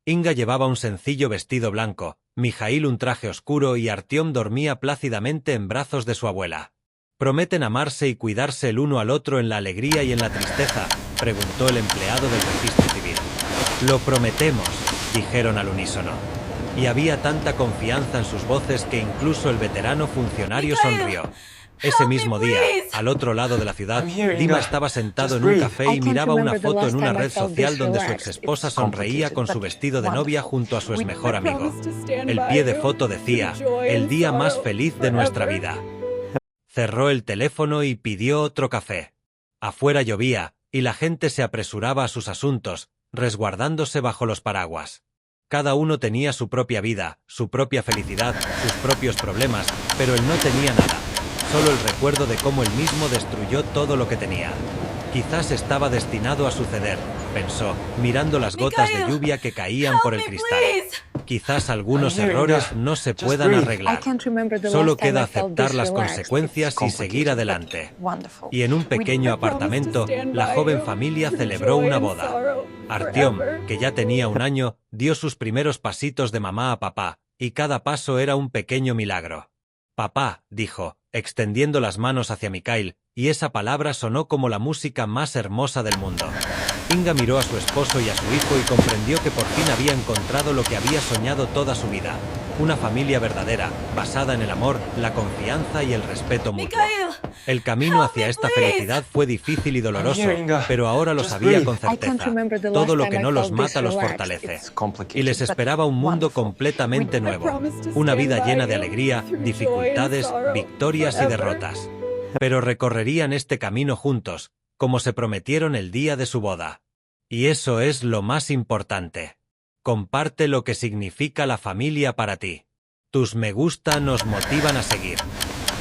Inga llevaba un sencillo vestido blanco, Mijail un traje oscuro y Artyom dormía plácidamente en brazos de su abuela. ¿Prometen amarse y cuidarse el uno al otro en la alegría y en la tristeza?, preguntó el empleado del registro civil. Lo prometemos, dijeron al unísono. Y había tanta confianza en sus voces que incluso el veterano funcionario sonrió. Ese mismo día, al otro lado de la ciudad, Dima estaba sentado en un café y miraba una foto en una red social donde su exesposa sonreía con su vestido de novia junto a su exmejor amigo. El pie de foto decía, el día más feliz de nuestra vida. Cerró el teléfono y pidió otro café. Afuera llovía, y la gente se apresuraba a sus asuntos, resguardándose bajo los paraguas. Cada uno tenía su propia vida, su propia felicidad, sus propios problemas, pero él no tenía nada. Solo el recuerdo de cómo él mismo destruyó todo lo que tenía. Quizás estaba destinado a suceder, pensó, mirando las gotas de lluvia que caían por el cristal. Quizás algunos errores no se puedan arreglar. Solo queda aceptar las consecuencias y seguir adelante. Y en un pequeño apartamento, la joven familia celebró una boda. Artyom, que ya tenía 1 año, dio sus primeros pasitos de mamá a papá, y cada paso era un pequeño milagro. Papá, dijo, extendiendo las manos hacia Mijail, y esa palabra sonó como la música más hermosa del mundo. Inga miró a su esposo y a su hijo y comprendió que por fin había encontrado lo que había soñado toda su vida. Una familia verdadera, basada en el amor, la confianza y el respeto mutuo. El camino hacia esta felicidad fue difícil y doloroso, pero ahora lo sabía con certeza. Todo lo que no los mata los fortalece. Y les esperaba un mundo completamente nuevo. Una vida llena de alegría, dificultades, victorias y derrotas. Pero recorrerían este camino juntos, como se prometieron el día de su boda. Y eso es lo más importante. Comparte lo que significa la familia para ti. Tus me gusta nos motivan a seguir.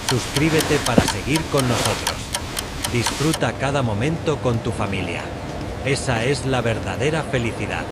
Suscríbete para seguir con nosotros. Disfruta cada momento con tu familia. Esa es la verdadera felicidad.